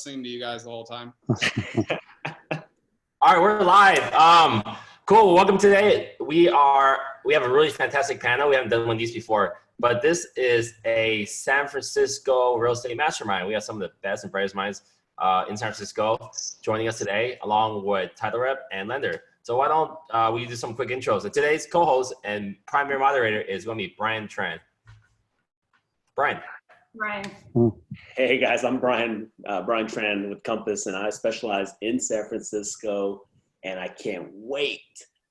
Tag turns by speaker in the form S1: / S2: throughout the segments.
S1: listening to you guys the whole time.
S2: All right, we're live. Cool. Welcome today. We have a really fantastic panel. We haven't done one of these before, but this is a San Francisco real estate mastermind. We have some of the best and brightest minds in San Francisco joining us today, along with title rep and lender. So why don't we do some quick intros? So today's co-host and primary moderator is going to be Brian Tran. Brian.
S3: Brian.
S4: Hey guys, I'm Brian Tran with Compass, and I specialize in San Francisco, and I can't wait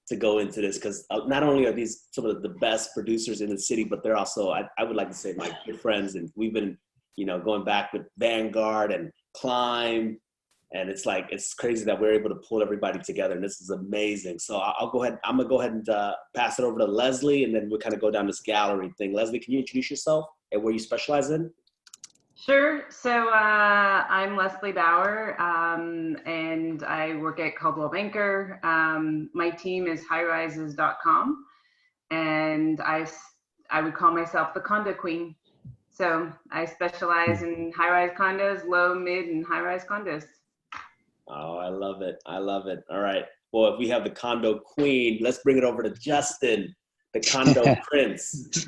S4: to go into this because not only are these some of the best producers in the city, but they're also, I would like to say, my good friends, and we've been, going back with Vanguard and Climb, and it's crazy that we're able to pull everybody together, and this is amazing. So I'm gonna go ahead and pass it over to Leslie, and then we'll kind of go down this gallery thing. Leslie, can you introduce yourself and where you specialize in?
S3: Sure. So I'm Leslie Bauer, and I work at Coldwell Banker. My team is highrises.com, and I would call myself the condo queen. So I specialize in high-rise condos, low, mid, and high-rise condos.
S4: Oh, I love it. I love it. All right. Well, if we have the condo queen, let's bring it over to Justin, the condo prince.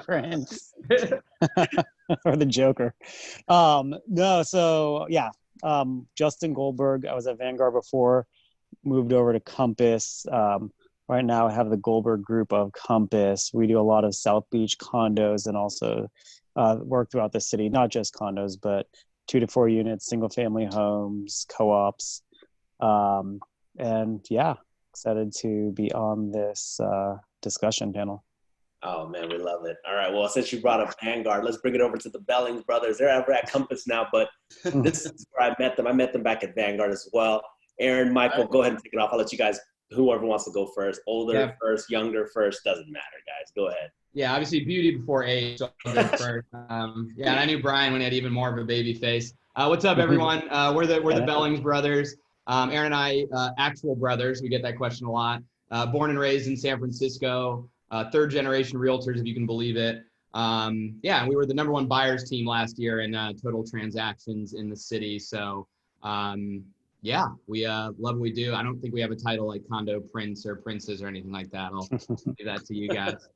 S5: Prince. Or the Joker. No, so yeah, Justin Goldberg. I was at Vanguard before, moved over to Compass. Right now I have the Goldberg group of Compass. We do a lot of South Beach condos and also work throughout the city, not just condos, but 2 to 4 units, single family homes, co-ops. And yeah, excited to be on this discussion panel.
S4: Oh man, we love it. All right, well, since you brought up Vanguard, let's bring it over to the Bellings brothers. They're ever at Compass now, but this is where I met them. I met them back at Vanguard as well. Aaron, Michael, go ahead and take it off. I'll let you guys, whoever wants to go first, older first, younger first, doesn't matter, guys. Go ahead.
S1: Yeah, obviously beauty before age. So I'll go first. Yeah, and I knew Brian when he had even more of a baby face. What's up, everyone? We're the Bellings brothers. Aaron and I, actual brothers. We get that question a lot. Born and raised in San Francisco. Third generation realtors, if you can believe it. Yeah, we were the #1 buyers team last year in total transactions in the city. So yeah, we love what we do. I don't think we have a title like condo prince or princess or anything like that. I'll do that to you guys.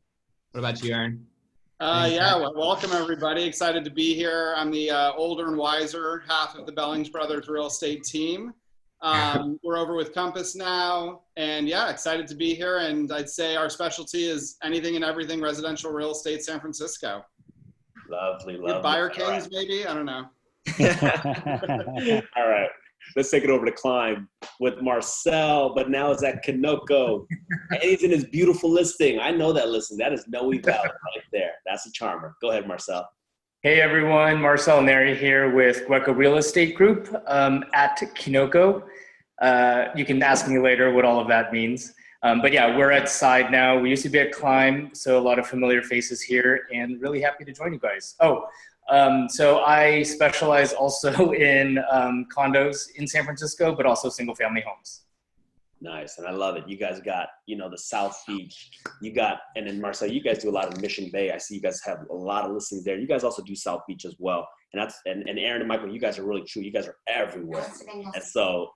S1: What about you, Aaron?
S6: Yeah, well, welcome everybody. Excited to be here. I'm the older and wiser half of the Bellings Brothers real estate team. We're over with Compass now, and yeah, excited to be here. And I'd say our specialty is anything and everything residential real estate San Francisco.
S4: Lovely, lovely.
S6: Buyer kings, maybe? I don't know.
S4: All right, let's take it over to Climb with Marcel, but now it's at KINOKO. And he's in his beautiful listing. I know that listing. That is Noe Valley right there. That's a charmer. Go ahead, Marcel.
S7: Hey everyone, Marcel NERI here with Greco Real Estate Group at KINOKO. You can ask me later what all of that means. But yeah, we're at Side now. We used to be at Climb, so a lot of familiar faces here, and really happy to join you guys. So I specialize also in condos in San Francisco, but also single family homes.
S4: Nice, and I love it. You guys got, the South Beach. You got, and then Marcel, you guys do a lot of Mission Bay. I see you guys have a lot of listings there. You guys also do South Beach as well. And that's, and Aaron and Michael, you guys are really true. You guys are everywhere. And so,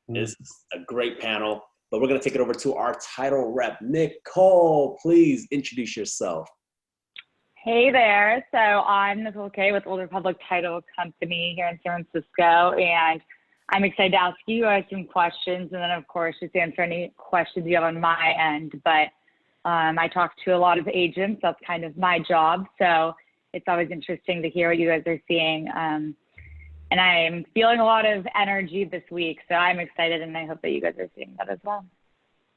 S4: this is a great panel. But we're gonna take it over to our title rep, Nicole. Please introduce yourself.
S8: Hey there. So I'm Nicole K with Old Republic Title Company here in San Francisco, and I'm excited to ask you guys some questions, and then of course just answer any questions you have on my end. But I talk to a lot of agents. That's kind of my job. So it's always interesting to hear what you guys are seeing. And I'm feeling a lot of energy this week. So I'm excited, and I hope that you guys are seeing that as well.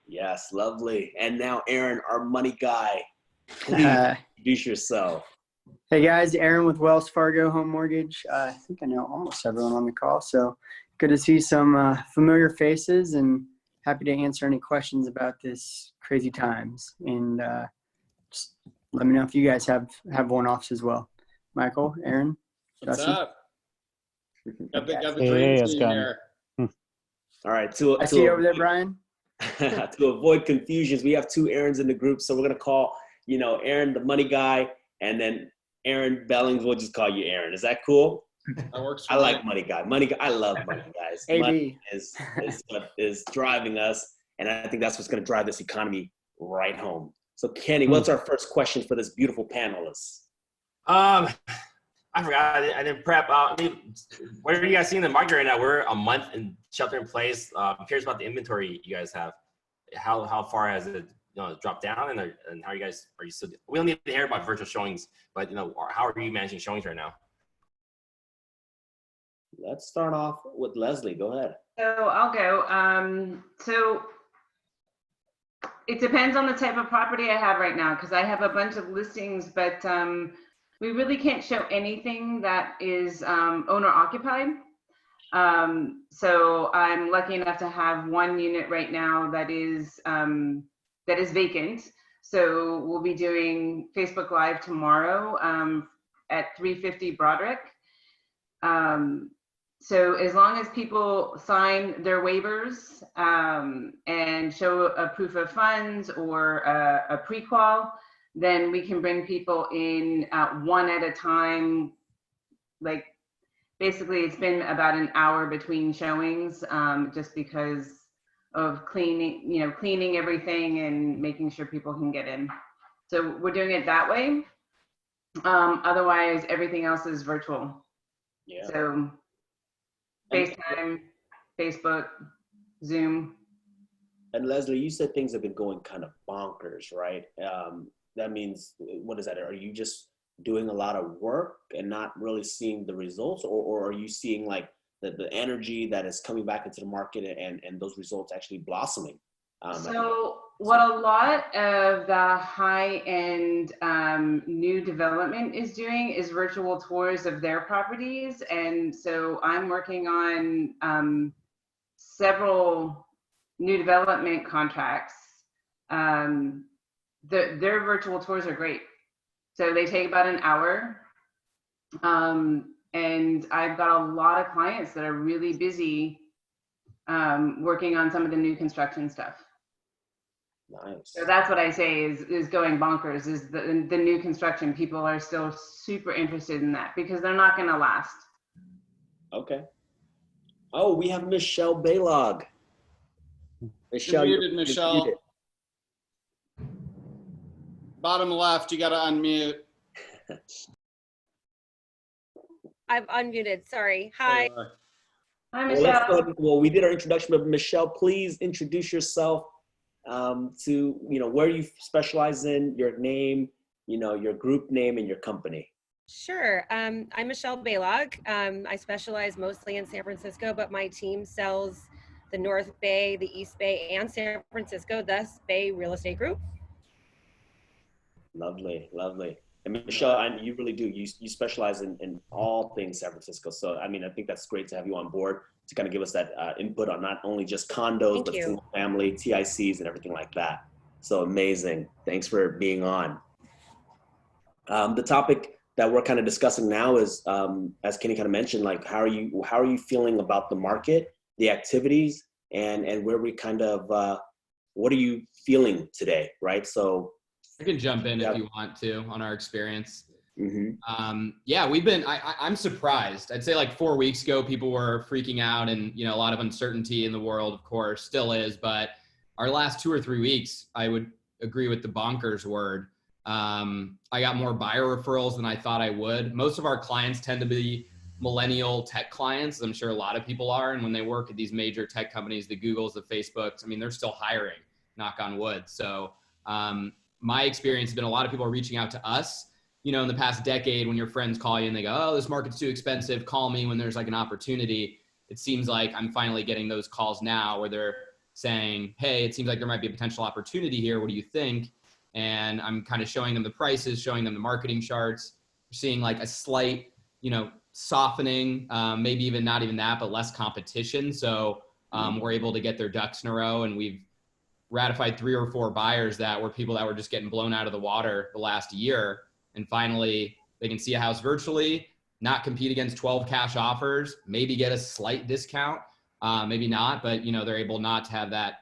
S4: Yes, lovely. And now Aaron, our money guy, please introduce yourself.
S9: Hey guys, Aaron with Wells Fargo Home Mortgage. I think I know almost everyone on the call. So good to see some familiar faces, and happy to answer any questions about this crazy times. And just let me know if you guys have one-offs as well. Michael, Aaron,
S6: What's
S9: Justin?
S6: up? Got the dream team here.
S4: All right.
S9: I see you over there, Brian.
S4: To avoid confusions, we have 2 Aarons in the group. So we're going to call, Aaron, the money guy, and then Aaron Bellings, we'll just call you Aaron. Is that cool?
S6: That works for
S4: I
S6: me.
S4: like money guy. Money guy. I love money guys.
S9: AB.
S4: Money is what is driving us, and I think that's what's going to drive this economy right home. So, Kenny, what's our first question for this beautiful panelist?
S2: I forgot. I didn't prep. I mean, what are you guys seeing in the market right now? We're a month in shelter in place. I'm curious about the inventory you guys have. How far has it dropped down, and how are you still? We don't need to hear about virtual showings, but how are you managing showings right now?
S4: Let's start off with Leslie. Go ahead.
S3: So I'll go. So it depends on the type of property I have right now, because I have a bunch of listings, but we really can't show anything that is owner occupied. So I'm lucky enough to have one unit right now that is vacant. So we'll be doing Facebook Live tomorrow at 350 Broderick. So as long as people sign their waivers and show a proof of funds or a pre-qual, then we can bring people in one at a time. Like basically it's been about an hour between showings just because of cleaning everything and making sure people can get in. So we're doing it that way. Otherwise everything else is virtual.
S4: Yeah.
S3: So FaceTime, Facebook, Zoom.
S4: And Leslie, you said things have been going kind of bonkers, right? That means, what is that? Are you just doing a lot of work and not really seeing the results, or are you seeing like the energy that is coming back into the market and those results actually blossoming?
S3: So what a lot of the high-end new development is doing is virtual tours of their properties. And so I'm working on several new development contracts. Their virtual tours are great. So they take about an hour. And I've got a lot of clients that are really busy working on some of the new construction stuff.
S4: Nice.
S3: So that's what I say is going bonkers, is the new construction. People are still super interested in that because they're not going to last.
S4: Okay. Oh, we have Michelle Balog. Michelle,
S6: You're muted, Michelle.
S4: muted.
S6: Bottom left, you got to unmute.
S10: I've unmuted, sorry. Hi.
S3: Hi,
S4: Well,
S3: Michelle.
S4: well, we did our introduction, but Michelle, please introduce yourself to where you specialize in, your name, your group name, and your company.
S10: Sure. I'm Michelle Balog. I specialize mostly in San Francisco, but my team sells the North Bay, the East Bay, and San Francisco, thus Bay Real Estate Group.
S4: Lovely, lovely. And Michelle, you really do. You specialize in all things San Francisco. So, I mean, I think that's great to have you on board to kind of give us that input on not only just condos, but single family, TICs, and everything like that. So amazing. Thanks for being on. The topic that we're kind of discussing now is, as Kenny kind of mentioned, like how are you feeling about the market, the activities, and where we kind of, what are you feeling today, right? So
S1: I can jump in if you want to on our experience.
S4: Mm-hmm.
S1: Yeah, I'm surprised. I'd say like 4 weeks ago, people were freaking out and, a lot of uncertainty in the world, of course, still is. But our last 2 or 3 weeks, I would agree with the bonkers word. I got more buyer referrals than I thought I would. Most of our clients tend to be millennial tech clients. I'm sure a lot of people are. And when they work at these major tech companies, the Googles, the Facebooks, I mean, they're still hiring, knock on wood. So my experience has been a lot of people are reaching out to us. In the past decade, when your friends call you and they go, oh, this market's too expensive, call me when there's like an opportunity. It seems like I'm finally getting those calls now where they're saying, hey, it seems like there might be a potential opportunity here. What do you think? And I'm kind of showing them the prices, showing them the marketing charts, seeing like a slight, softening, maybe even not even that, but less competition. So we're able to get their ducks in a row, and we've ratified 3 or 4 buyers that were people that were just getting blown out of the water the last year. And finally, they can see a house virtually, not compete against 12 cash offers, maybe get a slight discount, maybe not, but they're able not to have that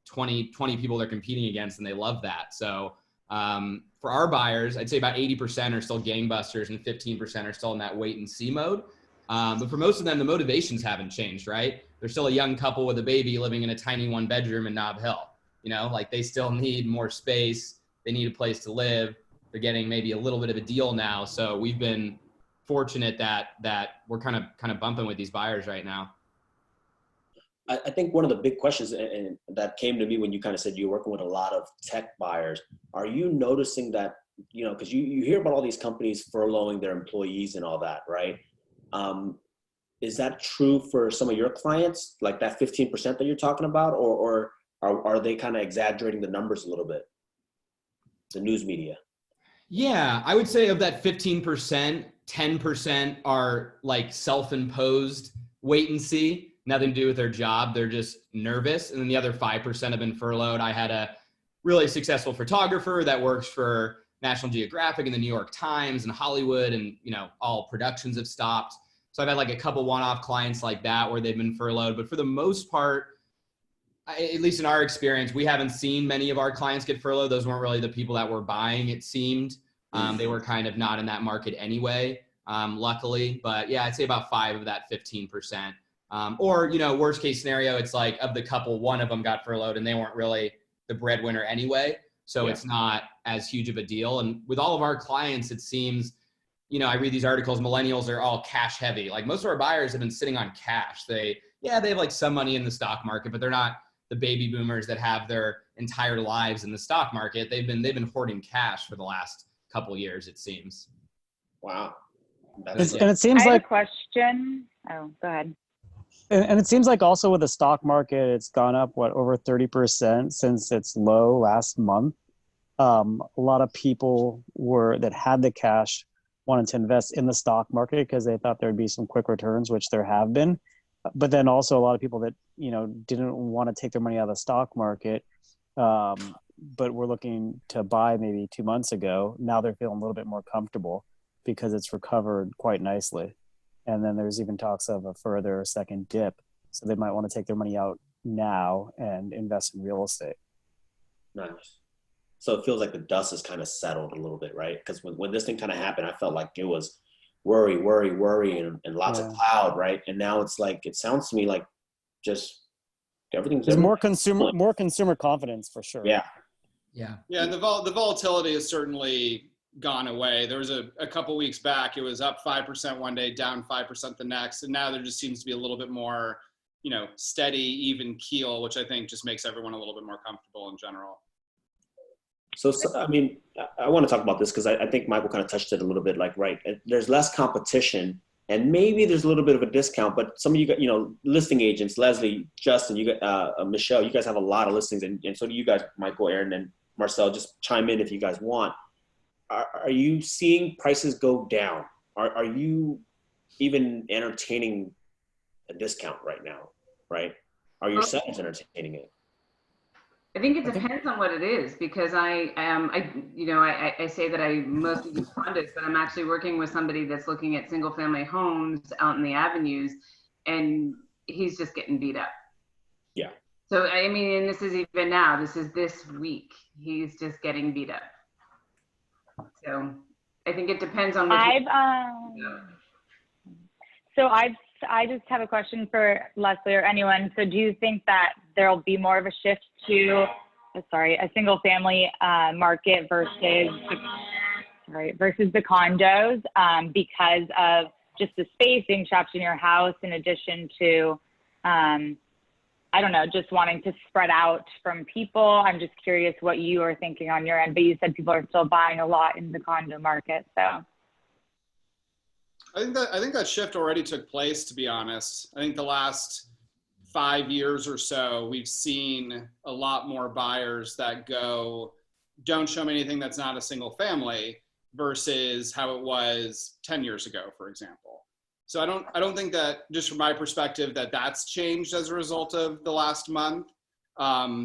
S1: 20 people they're competing against, and they love that. So for our buyers, I'd say about 80% are still gangbusters and 15% are still in that wait and see mode. But for most of them, the motivations haven't changed, right? They're still a young couple with a baby living in a tiny 1-bedroom in Nob Hill. You know, like they still need more space. They need a place to live. They're getting maybe a little bit of a deal now. So we've been fortunate that we're kind of bumping with these buyers right now.
S4: I think one of the big questions and that came to me when you kind of said you're working with a lot of tech buyers, are you noticing that, you know, because you hear about all these companies furloughing their employees and all that, right? Is that true for some of your clients, like that 15% that you're talking about, or are they kind of exaggerating the numbers a little bit, the news media?
S1: Yeah, I would say of that 15%, 10% are like self-imposed wait and see, nothing to do with their job. They're just nervous. And then the other 5% have been furloughed. I had a really successful photographer that works for National Geographic and the New York Times and Hollywood, and, you know, all productions have stopped. So I've had like a couple one-off clients like that where they've been furloughed. But for the most part, at least in our experience, we haven't seen many of our clients get furloughed. Those weren't really the people that were buying, it seemed. They were kind of not in that market anyway, luckily. But yeah, I'd say about 5 of that 15%. Or, you know, worst case scenario, it's like of the couple, one of them got furloughed and they weren't really the breadwinner anyway. So it's not as huge of a deal. And with all of our clients, it seems, you know, I read these articles, millennials are all cash heavy. Like most of our buyers have been sitting on cash. They have like some money in the stock market, but they're not the baby boomers that have their entire lives in the stock market. They've been hoarding cash for the last couple of years, it seems.
S4: Wow.
S5: And it seems
S8: I have
S5: like
S8: a question. Oh, go ahead.
S5: And it seems like also with the stock market, it's gone up, what, over 30% since its low last month. A lot of people that had the cash wanted to invest in the stock market because they thought there'd be some quick returns, which there have been. But then also a lot of people that, you know, didn't want to take their money out of the stock market, but were looking to buy maybe 2 months ago. Now they're feeling a little bit more comfortable because it's recovered quite nicely. And then there's even talks of a further second dip. So they might want to take their money out now and invest in real estate.
S4: Nice. So it feels like the dust has kind of settled a little bit, right? Because when this thing kind of happened, I felt like it was worry, and lots of cloud, right? And now it's like, it sounds to me like just everything's
S5: more consumer confidence for sure.
S4: Yeah.
S6: And the volatility has certainly gone away. There was a couple weeks back, it was up 5% one day, down 5% the next. And now there just seems to be a little bit more, you know, steady, even keel, which I think just makes everyone a little bit more comfortable in general.
S4: So I mean, I want to talk about this because I think Michael kind of touched it a little bit, like, right, there's less competition and maybe there's a little bit of a discount, but some of you got, you know, listing agents, Leslie, Justin, you got Michelle, you guys have a lot of listings, and so do you guys, Michael, Aaron, and Marcel. Just chime in if you guys want. Are you seeing prices go down? Are you even entertaining a discount right now, right? Are your sellers entertaining it?
S3: I think it depends on what it is, because I say that I mostly do condos, but I'm actually working with somebody that's looking at single family homes out in the avenues, and he's just getting beat up.
S4: Yeah.
S3: So, I mean, and this is even now, this is this week, he's just getting beat up. So I think it depends on what I just have a question for Leslie or anyone. So do you think that there'll be more of a shift to, a single family market versus the condos because of just the space being trapped in your house, in addition to, I don't know, just wanting to spread out from people? I'm just curious what you are thinking on your end, but you said people are still buying a lot in the condo market, so.
S6: I think that shift already took place, to be honest. I think the last 5 years or so, we've seen a lot more buyers that don't show me anything that's not a single family, versus how it was 10 years ago, for example. So I don't think that, just from my perspective, that's changed as a result of the last month,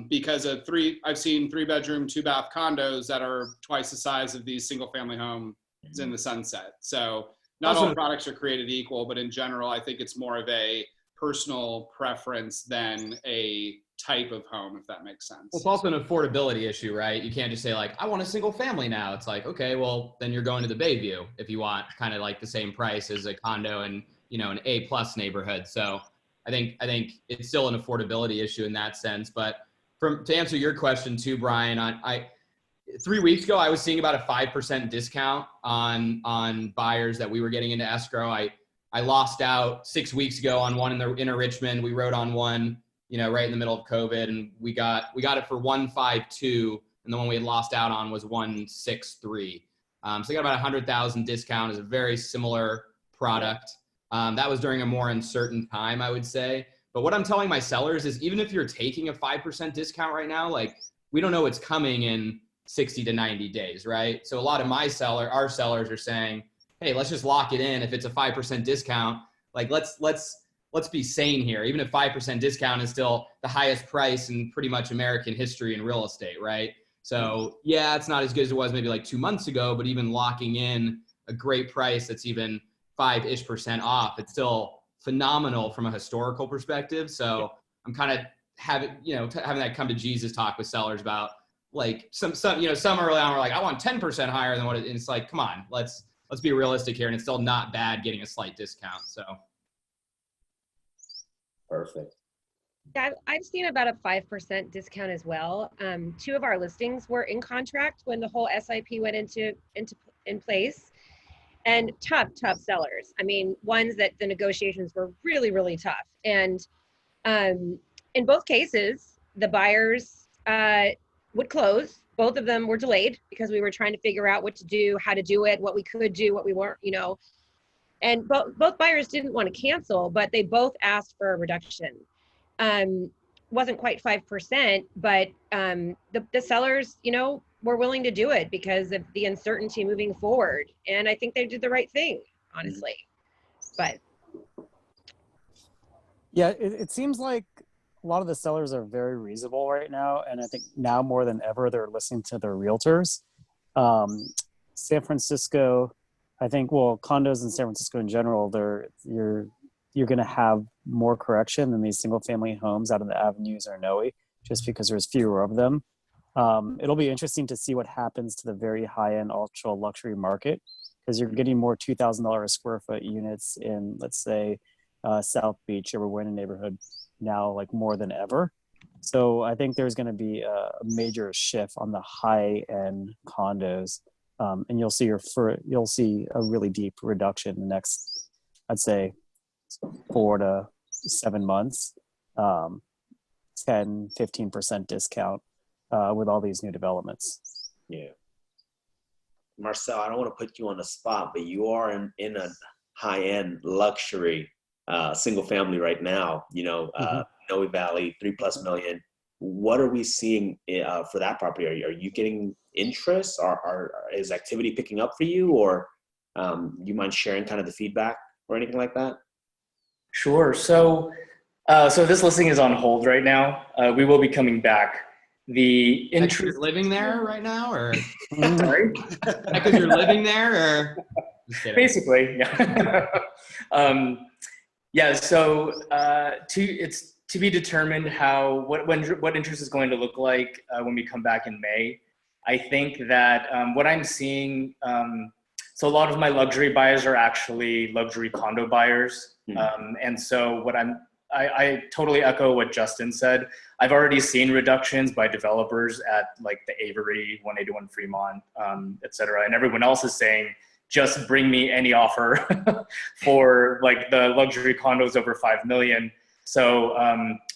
S6: because I've seen 3-bedroom, 2-bath condos that are twice the size of these single family homes in the Sunset. So not all products are created equal, but in general, I think it's more of a personal preference than a type of home, if that makes sense.
S1: Well, it's also an affordability issue, right? You can't just say like, I want a single family now. It's like, okay, well, then you're going to the Bayview if you want kind of like the same price as a condo in you know, an A+ neighborhood. So I think it's still an affordability issue in that sense. But to answer your question too, Brian, 3 weeks ago, I was seeing about a 5% discount on buyers that we were getting into escrow. I lost out 6 weeks ago on one in the inner Richmond. We wrote on one, you know, right in the middle of COVID, and we got it for 152, and the one we had lost out on was 163. So we got about 100,000 discount. Is a very similar product. That was during a more uncertain time, I would say. But what I'm telling my sellers is, even if you're taking a 5% discount right now, like, we don't know what's coming in 60 to 90 days, right? So a lot of our sellers are saying, hey, let's just lock it in. If it's a 5% discount, like, let's be sane here. Even if 5% discount is still the highest price in pretty much American history in real estate, right? So yeah, it's not as good as it was maybe like 2 months ago, but even locking in a great price that's even 5-ish% off, it's still phenomenal from a historical perspective. So I'm kind of having that come to Jesus talk with sellers about, like, some early on were like, I want 10% higher than what it is. And it's like, come on, let's be realistic here. And it's still not bad getting a slight discount. So.
S2: Perfect.
S10: Yeah, I've seen about a 5% discount as well. 2 of our listings were in contract when the whole SIP went in place, and tough sellers. I mean, ones that the negotiations were really, really tough. And in both cases, the buyers would close. Both of them were delayed because we were trying to figure out what to do, how to do it, what we could do, what we weren't, you know. And both buyers didn't want to cancel, but they both asked for a reduction. Wasn't quite 5%, but the sellers, you know, were willing to do it because of the uncertainty moving forward. And I think they did the right thing, honestly. But
S5: yeah, it seems like a lot of the sellers are very reasonable right now. And I think now more than ever, they're listening to their realtors. San Francisco, I think, well, condos in San Francisco in general, you're going to have more correction than these single family homes out in the avenues or NOE, just because there's fewer of them. It'll be interesting to see what happens to the very high end ultra luxury market, because you're getting more $2,000 a square foot units in, let's say, South Beach or Wynn neighborhood now, like, more than ever. So I think there's going to be a major shift on the high end condos. And you'll see a really deep reduction in the next, I'd say, 4 to 7 months, 10-15% discount with all these new developments.
S4: Yeah. Marcel, I don't want to put you on the spot, but you are in a high-end luxury single family right now, you know, Noe Valley, $3+ million. What are we seeing for that property? Are you getting interest? Is activity picking up for you, or you mind sharing kind of the feedback or anything like that?
S7: Sure. So this listing is on hold right now. We will be coming back. The interest.
S1: You're living there right now, or
S7: sorry?
S1: Because you're living there, or
S7: basically, yeah. Yeah. So it's to be determined what interest is going to look like when we come back in May. I think that what I'm seeing, so a lot of my luxury buyers are actually luxury condo buyers. And so I totally echo what Justin said. I've already seen reductions by developers at, like, the Avery, 181 Fremont, et cetera. And everyone else is saying, just bring me any offer for, like, the luxury condos over 5 million. So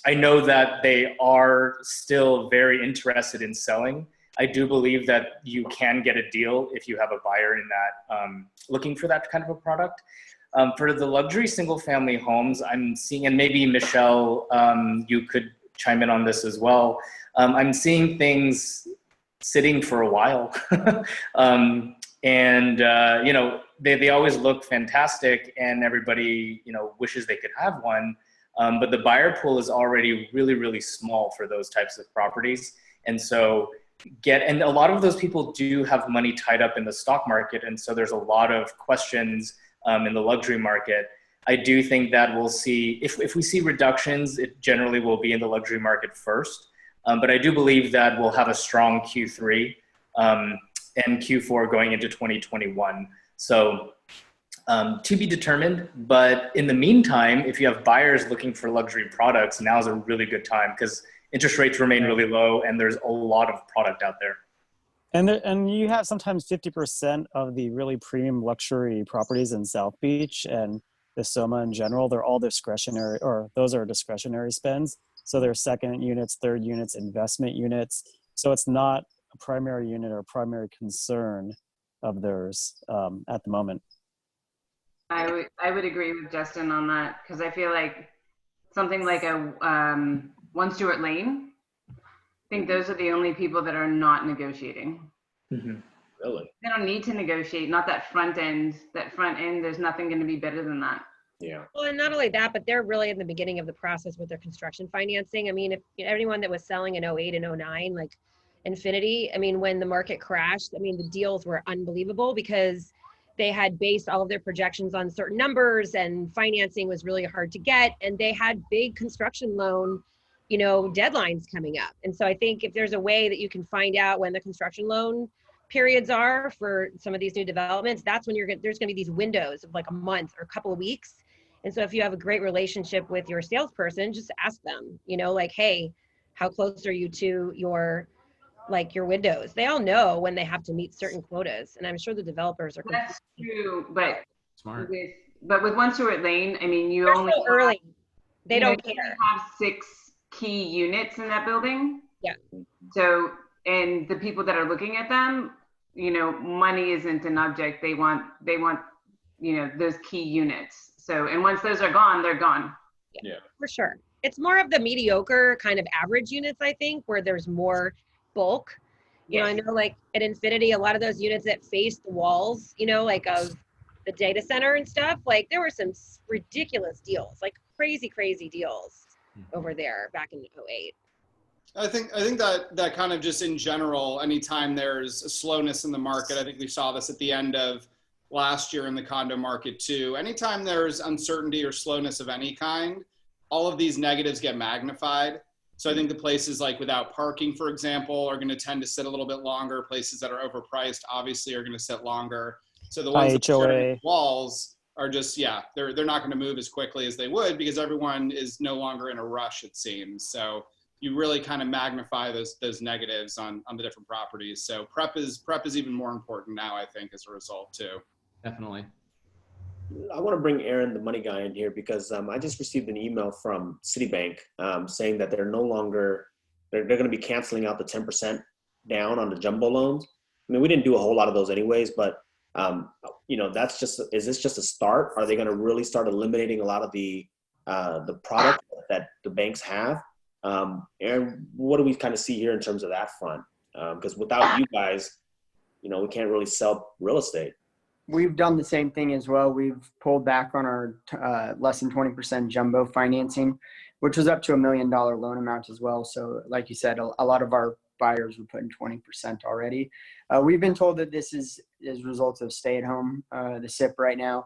S7: I know that they are still very interested in selling. I do believe that you can get a deal if you have a buyer in that, looking for that kind of a product. For the luxury single family homes, I'm seeing, and maybe Michelle, you could chime in on this as well. I'm seeing things sitting for a while. You know, they always look fantastic, and everybody, you know, wishes they could have one. But the buyer pool is already really, really small for those types of properties. And so and a lot of those people do have money tied up in the stock market. And so there's a lot of questions in the luxury market. I do think that we'll see, if we see reductions, it generally will be in the luxury market first. But I do believe that we'll have a strong Q3 and Q4 going into 2021. So To be determined, but in the meantime, if you have buyers looking for luxury products, now is a really good time because interest rates remain really low and there's a lot of product out there.
S5: And you have sometimes 50% of the really premium luxury properties in South Beach and the Soma in general, they're all discretionary, or those are discretionary spends. So they're second units, third units, investment units. So it's not a primary unit or a primary concern of theirs at the moment.
S3: I would agree with Justin on that because I feel like something like a 1 Stuart Lane, I think those are the only people that are not negotiating.
S4: Mm-hmm. Really?
S3: They don't need to negotiate, not that front end. That front end, there's nothing going to be better than that.
S4: Yeah.
S10: Well, and not only that, but they're really in the beginning of the process with their construction financing. I mean, if anyone that was selling in 08 and 09, like Infinity, I mean, when the market crashed, I mean, the deals were unbelievable because they had based all of their projections on certain numbers and financing was really hard to get. And they had big construction loan, deadlines coming up. And so I think if there's a way that you can find out when the construction loan periods are for some of these new developments, that's when there's going to be these windows of like a month or a couple of weeks. And so if you have a great relationship with your salesperson, just ask them, like, hey, how close are you to your windows? They all know when they have to meet certain quotas. And I'm sure the developers are.
S3: That's true, but
S1: Smart.
S3: with 1 Stuart Lane, I mean,
S10: They're
S3: only
S10: so early. They don't
S3: you
S10: care.
S3: have 6 key units in that building.
S10: Yeah.
S3: So, and the people that are looking at them, money isn't an object. They want, those key units. So, and once those are gone, they're gone.
S10: Yeah, for sure. It's more of the mediocre kind of average units, I think, where there's more bulk. I know like at Infinity, a lot of those units that face the walls, like of the data center and stuff, like there were some ridiculous deals, like crazy deals over there back in 08.
S6: I think that kind of just in general, anytime there's a slowness in the market, I think we saw this at the end of last year in the condo market too. Anytime there's uncertainty or slowness of any kind, all of these negatives get magnified. So I think the places like without parking, for example, are going to tend to sit a little bit longer. Places that are overpriced, obviously, are going to sit longer. So the ones that are walls are just, they're not going to move as quickly as they would because everyone is no longer in a rush, it seems. So you really kind of magnify those negatives on the different properties. So prep is even more important now, I think, as a result too.
S1: Definitely.
S4: I want to bring Aaron, the money guy, in here because I just received an email from Citibank saying that they're no longer, they're going to be canceling out the 10% down on the jumbo loans. I mean, we didn't do a whole lot of those anyways, but that's just, is this just a start? Are they going to really start eliminating a lot of the product that the banks have? Aaron, what do we kind of see here in terms of that front? Because without you guys, we can't really sell real estate.
S9: We've done the same thing as well. We've pulled back on our less than 20% jumbo financing, which was up to $1 million loan amount as well. So like you said, a lot of our buyers were putting 20% already. We've been told that this is as a result of stay at home, the SIP right now.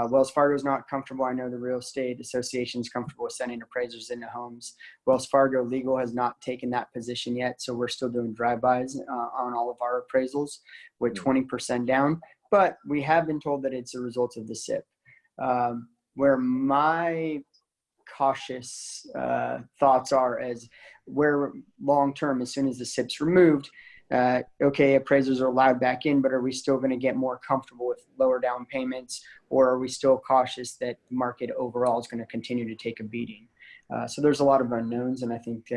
S9: Wells Fargo is not comfortable. I know the real estate association is comfortable with sending appraisers into homes. Wells Fargo legal has not taken that position yet. So we're still doing drive-bys on all of our appraisals with 20% down. But we have been told that it's a result of the SIP. Where my cautious thoughts are as where long-term, as soon as the SIP's removed, okay, appraisers are allowed back in, but are we still going to get more comfortable with lower down payments, or are we still cautious that the market overall is going to continue to take a beating? So there's a lot of unknowns, and I think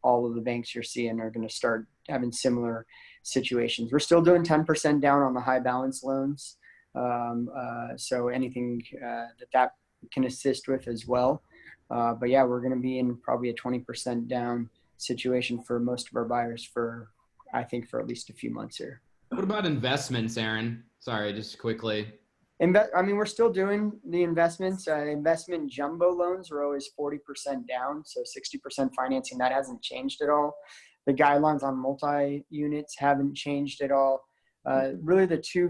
S9: all of the banks you're seeing are going to start having similar situations. We're still doing 10% down on the high balance loans. So anything that can assist with as well. But yeah, we're going to be in probably a 20% down situation for most of our buyers for at least a few months here.
S1: What about investments, Aaron? Sorry, just quickly.
S9: We're still doing the investments. Investment jumbo loans are always 40% down. So 60% financing, that hasn't changed at all. The guidelines on multi-units haven't changed at all. Really the two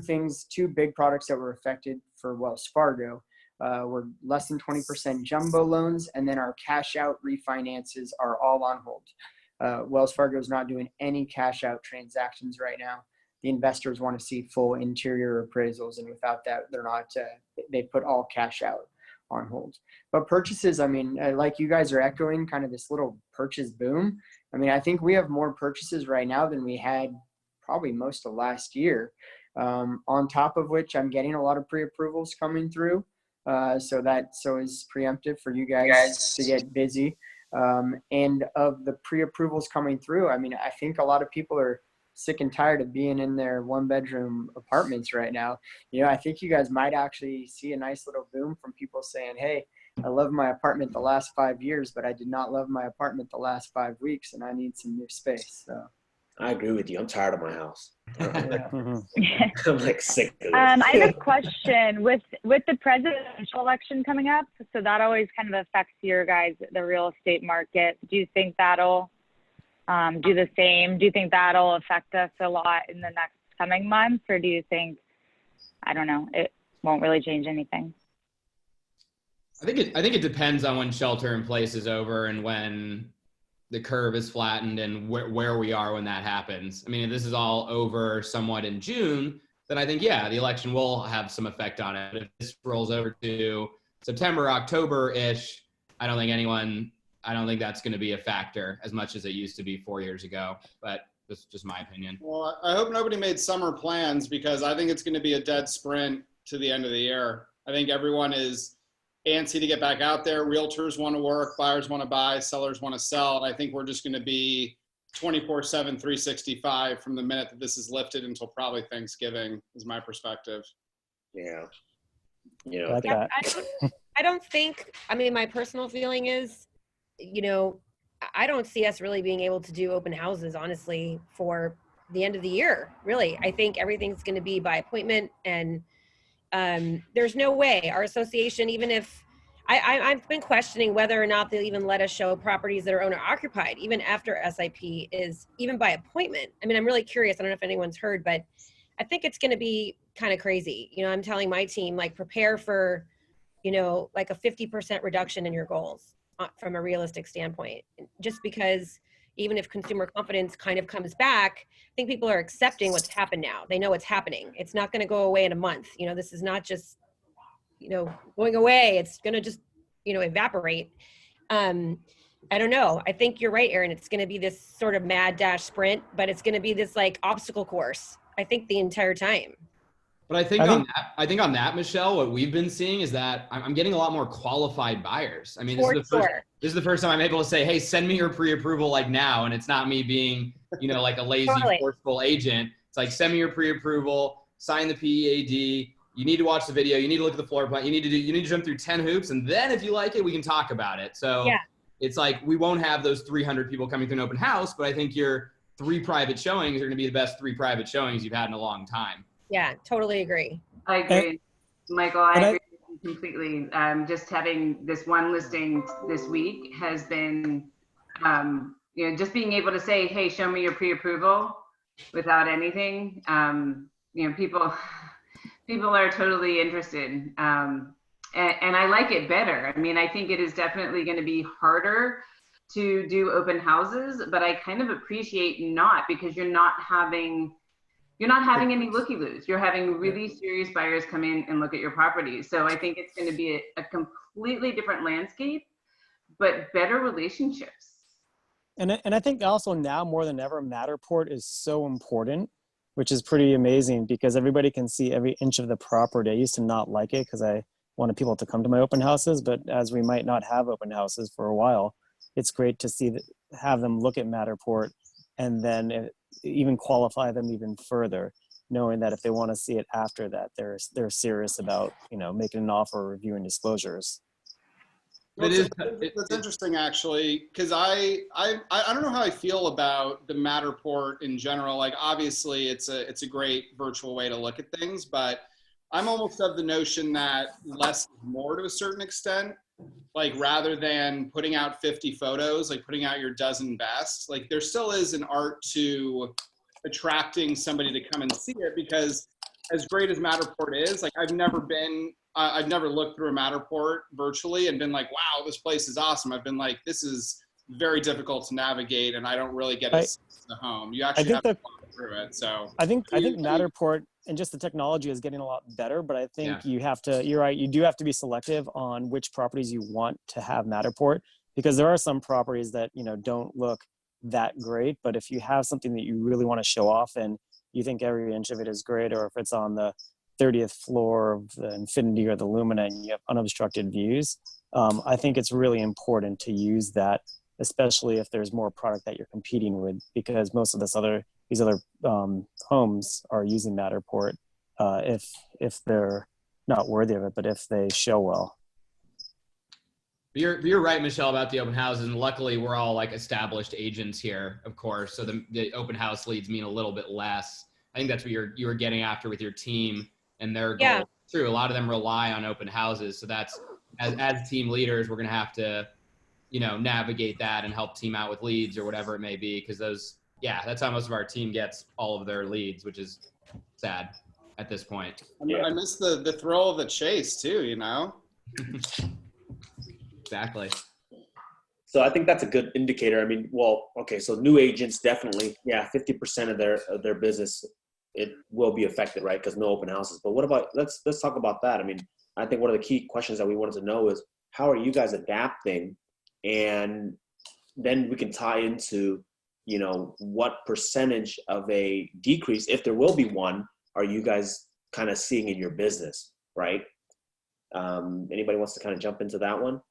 S9: big products that were affected for Wells Fargo were less than 20% jumbo loans, and then our cash out refinances are all on hold. Wells Fargo is not doing any cash out transactions right now. the investors want to see full interior appraisals, and without that, they're not. They put all cash out on hold. But purchases, I mean, like you guys are echoing, kind of this little purchase boom. I mean, I think we have more purchases right now than we had probably most of last year. On top of which, I'm getting a lot of pre-approvals coming through. So is preemptive for you guys to get busy. And of the pre-approvals coming through, I mean, I think a lot of people are sick and tired of being in their 1-bedroom apartments right now. You know, I think you guys might actually see a nice little boom from people saying, hey, I love my apartment the last 5 years, but I did not love my apartment the last 5 weeks, and I need some new space. So
S4: I agree with you. I'm tired of my house.
S9: yeah.
S4: I'm like sick of this.
S8: I have a question with the presidential election coming up. So that always kind of affects the real estate market. Do you think that'll do the same? Do you think that'll affect us a lot in the next coming months, or do you think, I don't know, it won't really change anything?
S1: I think it depends on when shelter in place is over and when the curve is flattened and where we are when that happens. I mean, if this is all over somewhat in June, then I think, yeah, the election will have some effect on it. But if this rolls over to September, October-ish, I don't think that's going to be a factor as much as it used to be 4 years ago. But that's just my opinion.
S6: Well, I hope nobody made summer plans, because I think it's going to be a dead sprint to the end of the year. I think everyone is antsy to get back out there. Realtors want to work, buyers want to buy, sellers want to sell. And I think we're just going to be 24/7, 365 from the minute that this is lifted until probably Thanksgiving, is my perspective.
S4: Yeah. You know,
S5: Like that.
S10: I don't think, I mean, my personal feeling is, you know, I don't see us really being able to do open houses, honestly, for the end of the year, really. I think everything's going to be by appointment, and there's no way our association, even if I've been questioning whether or not they'll even let us show properties that are owner occupied, even after SIP is even by appointment. I mean, I'm really curious. I don't know if anyone's heard, but I think it's going to be kind of crazy. You know, I'm telling my team, like, prepare for, you know, like a 50% reduction in your goals from a realistic standpoint, just because even if consumer confidence kind of comes back, I think people are accepting what's happened now. They know what's happening. It's not going to go away in a month. You know, this is not just, you know, going away. It's going to just, you know, evaporate. I don't know. I think you're right, Aaron. It's going to be this sort of mad dash sprint, but it's going to be this like obstacle course, I think, the entire time.
S1: But I think on that, Michelle, what we've been seeing is that I'm getting a lot more qualified buyers. I mean, this is the first time I'm able to say, hey, send me your pre-approval like now. And it's not me being, you know, like a lazy, forceful agent. It's like, send me your pre-approval, sign the PEAD. You need to watch the video. You need to look at the floor plan. You need to jump through 10 hoops. And then if you like it, we can talk about it. So yeah. It's like, we won't have those 300 people coming through an open house, but I think your 3 private showings are going to be the best 3 private showings you've had in a long time.
S10: Yeah, totally agree.
S3: I agree. Michael, I agree completely. Just having this one listing this week has been, you know, just being able to say, hey, show me your pre-approval without anything. You know, people are totally interested. And I like it better. I mean, I think it is definitely going to be harder to do open houses, but I kind of appreciate not, because you're not having any looky-loos. You're having really serious buyers come in and look at your properties. So I think it's going to be a completely different landscape, but better relationships.
S5: And I think also now more than ever, Matterport is so important, which is pretty amazing because everybody can see every inch of the property. I used to not like it because I wanted people to come to my open houses, but as we might not have open houses for a while, it's great to see have them look at Matterport and then even qualify them even further, knowing that if they want to see it after that, they're serious about, you know, making an offer, reviewing disclosures.
S6: That's interesting, actually, because I don't know how I feel about the Matterport in general. Like, obviously, it's a great virtual way to look at things, but I'm almost of the notion that less is more to a certain extent. Like, rather than putting out 50 photos, like putting out your dozen best, like there still is an art to attracting somebody to come and see it, because as great as Matterport is, like I've never looked through a Matterport virtually and been like, wow, this place is awesome. I've been like, this is very difficult to navigate and I don't really get a sense of the home. You actually have to walk through it. So
S5: I think Matterport and just the technology is getting a lot better, but I think you're right, you do have to be selective on which properties you want to have Matterport, because there are some properties that, you know, don't look that great, but if you have something that you really want to show off and you think every inch of it is great, or if it's on the 30th floor of the Infinity or the Lumina and you have unobstructed views, I think it's really important to use that, especially if there's more product that you're competing with, because most of these other homes are using Matterport if they're not worthy of it, but if they show well.
S1: You're right, Michelle, about the open houses, and luckily we're all like established agents here, of course, so the open house leads mean a little bit less. I think that's what you were getting after with your team and their goal.
S10: Yeah.
S1: True, a lot of them rely on open houses, so that's as team leaders, we're going to have to, you know, navigate that and help team out with leads or whatever it may be, because that's how most of our team gets all of their leads, which is sad at this point.
S6: I miss the thrill of the chase too, you know?
S1: Exactly.
S4: So I think that's a good indicator. I mean, well, okay, so new agents definitely, 50% of their business, it will be affected, right? Because no open houses. But what about, let's talk about that. I mean, I think one of the key questions that we wanted to know is, how are you guys adapting? And then we can tie into, you know, what percentage of a decrease, if there will be one, are you guys kind of seeing in your business, right? Anybody wants to kind of jump into that one?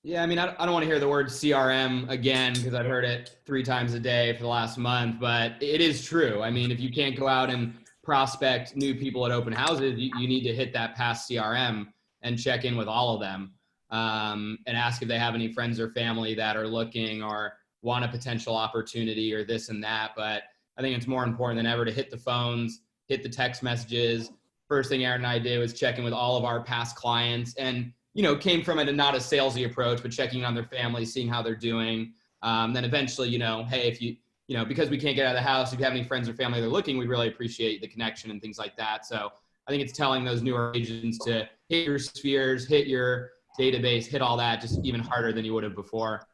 S1: Yeah, I mean, I don't want to hear the word CRM again, because I've heard it 3 times a day for the last month, but it is true. I mean, if you can't go out and prospect new people at open houses, you need to hit that past CRM and check in with all of them, and ask if they have any friends or family that are looking or want a potential opportunity or this and that. But I think it's more important than ever to hit the phones, hit the text messages. First thing Aaron and I did was check in with all of our past clients, and you know, came from it, and not a salesy approach, but checking on their family, seeing how they're doing. Then eventually, you know, hey, if you know, because we can't get out of the house, if you have any friends or family that are looking, we really appreciate the connection and things like that. So I think it's telling those newer agents to hit your spheres, hit your database, hit all that just even harder than you would have before.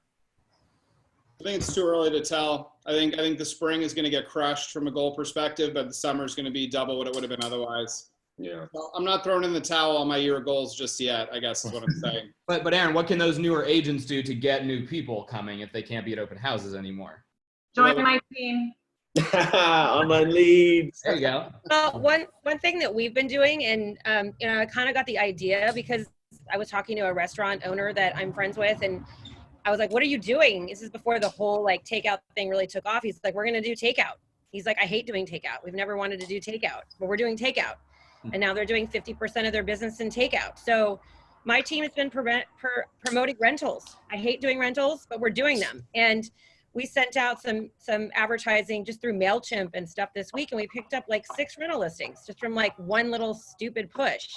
S6: I think it's too early to tell. I think the spring is going to get crushed from a goal perspective, but the summer is going to be double what it would have been otherwise.
S4: Yeah.
S6: Well, I'm not throwing in the towel on my year of goals just yet, I guess is what I'm saying.
S1: But Aaron, what can those newer agents do to get new people coming if they can't be at open houses anymore?
S3: Join my team.
S4: Online leads.
S1: There you go.
S10: Well, one thing that we've been doing, and you know, I kind of got the idea because I was talking to a restaurant owner that I'm friends with, and I was like, "What are you doing?" This is before the whole like takeout thing really took off. He's like, "We're gonna do takeout." He's like, "I hate doing takeout. We've never wanted to do takeout, but we're doing takeout." And now they're doing 50% of their business in takeout. So my team has been promoting rentals. I hate doing rentals, but we're doing them. And we sent out some advertising just through MailChimp and stuff this week, and we picked up like 6 rental listings just from like one little stupid push.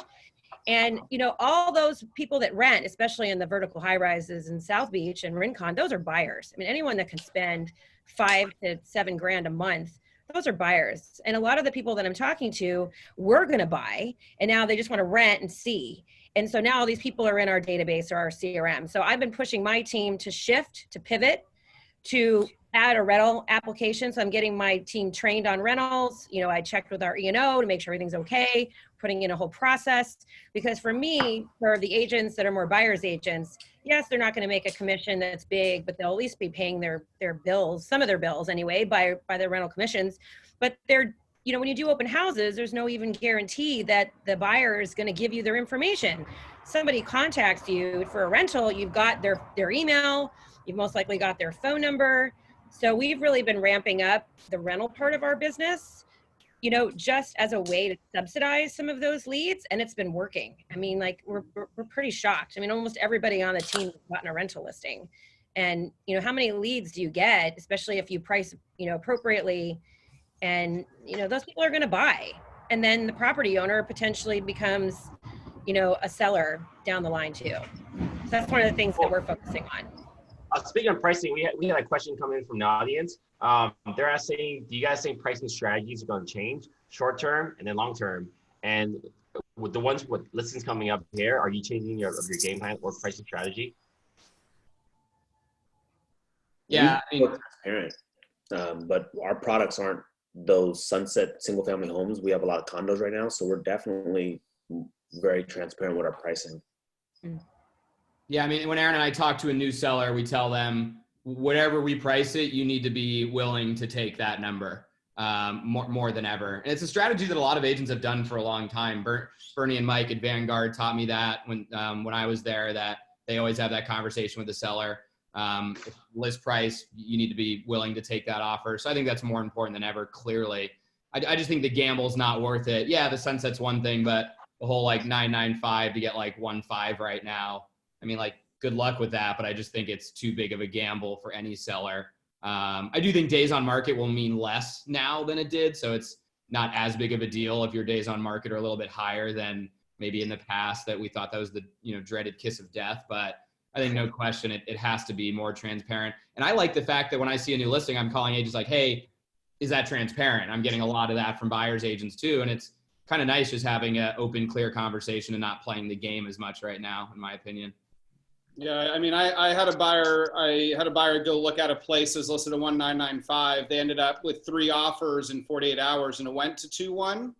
S10: And you know, all those people that rent, especially in the vertical high rises in South Beach and Rincon, those are buyers. I mean, anyone that can spend $5 to $7 grand a month, those are buyers. And a lot of the people that I'm talking to were going to buy, and now they just want to rent and see. And so now all these people are in our database or our CRM. So I've been pushing my team to shift, to pivot, to add a rental application. So I'm getting my team trained on rentals. You know, I checked with our E&O to make sure everything's okay, putting in a whole process. Because for me, for the agents that are more buyers agents, yes, they're not going to make a commission that's big, but they'll at least be paying their bills, some of their bills anyway, by their rental commissions. But they're, you know, when you do open houses, there's no even guarantee that the buyer is going to give you their information. Somebody contacts you for a rental, you've got their email, you've most likely got their phone number. So we've really been ramping up the rental part of our business, you know, just as a way to subsidize some of those leads, and it's been working. I mean, like we're pretty shocked. I mean, almost everybody on the team has gotten a rental listing, and you know, how many leads do you get, especially if you price, you know, appropriately, and you know, those people are going to buy, and then the property owner potentially becomes, you know, a seller down the line too. So that's one of the things that we're focusing on.
S2: Speaking of pricing, we had a question come in from the audience. They're asking, do you guys think pricing strategies are going to change short term and then long term? And with the ones with listings coming up here, are you changing your game plan or pricing strategy?
S1: Yeah, I mean,
S4: But our products aren't those sunset single family homes. We have a lot of condos right now, so we're definitely very transparent with our pricing.
S1: Yeah, I mean, when Aaron and I talk to a new seller, we tell them whatever we price it, you need to be willing to take that number more than ever. And it's a strategy that a lot of agents have done for a long time. Bernie and Mike at Vanguard taught me that when I was there, that they always have that conversation with the seller. If list price, you need to be willing to take that offer. So I think that's more important than ever, clearly. I just think the gamble's not worth it. Yeah, the sunset's one thing, but the whole like 995 to get like 1.5 right now, I mean, like, good luck with that, but I just think it's too big of a gamble for any seller. I do think days on market will mean less now than it did, so it's not as big of a deal if your days on market are a little bit higher than maybe in the past that we thought that was the dreaded kiss of death. But I think no question it has to be more transparent. And I like the fact that when I see a new listing, I'm calling agents like, hey, is that transparent? I'm getting a lot of that from buyers agents too, and it's kind of nice just having an open, clear conversation and not playing the game as much right now, in my opinion.
S6: Yeah, I mean, I had a buyer go look at a place that was listed at 1,995. They ended up with 3 offers in 48 hours and it went to 2-1.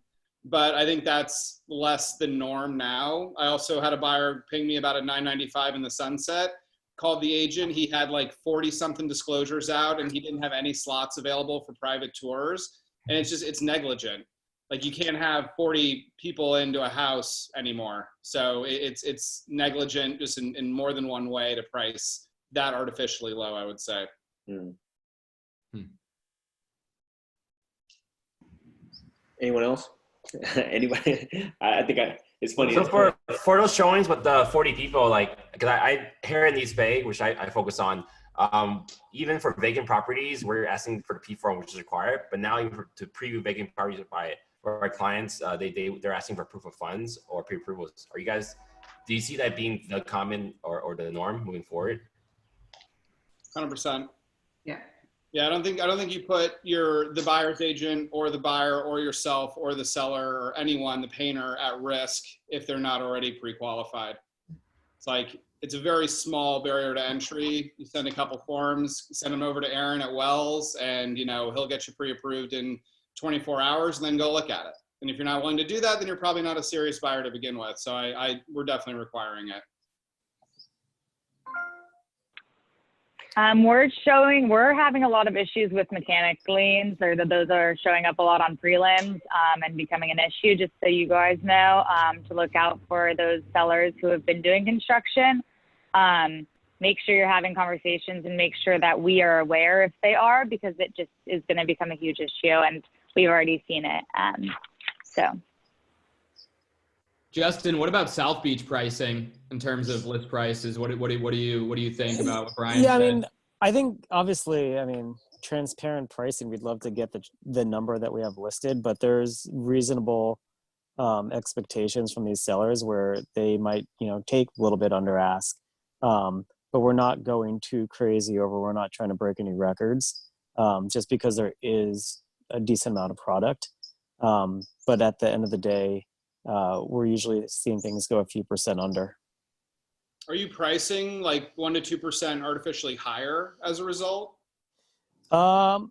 S6: But I think that's less than norm now. I also had a buyer ping me about a 995 in the sunset, called the agent. He had like 40 something disclosures out and he didn't have any slots available for private tours. And it's negligent. Like, you can't have 40 people into a house anymore. So it's negligent just in more than one way to price that artificially low, I would say.
S4: Anyone else? Anybody? I think it's funny.
S2: So for those showings with the 40 people, like, because I here in East Bay, which I focus on, even for vacant properties, we're asking for the P form, which is required. But now even to preview vacant properties for our clients, they're asking for proof of funds or pre-approvals. Do you see that being the common or the norm moving forward?
S6: 100%.
S3: Yeah.
S6: Yeah, I don't think you put the buyer's agent or the buyer or yourself or the seller or anyone, the painter, at risk if they're not already pre-qualified. It's a very small barrier to entry. You send a couple forms, send them over to Aaron at Wells, and he'll get you pre-approved in 24 hours and then go look at it. And if you're not willing to do that, then you're probably not a serious buyer to begin with. So we're definitely requiring it.
S8: We're having a lot of issues with mechanic liens, or those are showing up a lot on prelims and becoming an issue, just so you guys know, to look out for those sellers who have been doing construction. Make sure you're having conversations and make sure that we are aware if they are, because it just is going to become a huge issue, and we've already seen it.
S1: Justin, what about South Beach pricing in terms of list prices? What do you think about what Brian said?
S5: I mean, I think obviously, transparent pricing, we'd love to get the number that we have listed, but there's reasonable expectations from these sellers where they might, take a little bit under ask. But we're not going too crazy we're not trying to break any records, just because there is a decent amount of product. But at the end of the day, we're usually seeing things go a few percent under.
S6: Are you pricing like 1% to 2% artificially higher as a result?
S5: No,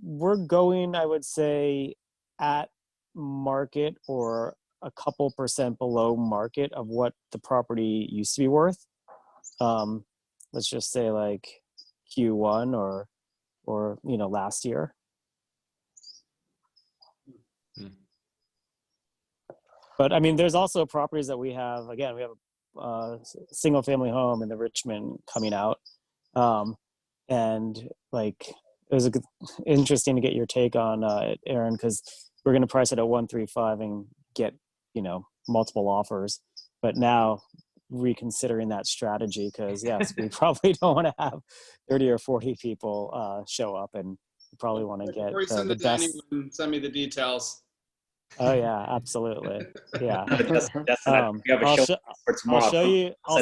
S5: we're going, I would say, at market or a couple percent below market of what the property used to be worth. Let's just say like Q1 or last year. But there's also properties that we have. Again, we have a single family home in the Richmond coming out. And it was interesting to get your take on it, Aaron, because we're going to price it at 135 and get, multiple offers. But now reconsidering that strategy, because yes, we probably don't want to have 30 or 40 people show up, and we probably want to get the best.
S6: Send me the details.
S5: Oh yeah, absolutely. Yeah. I'll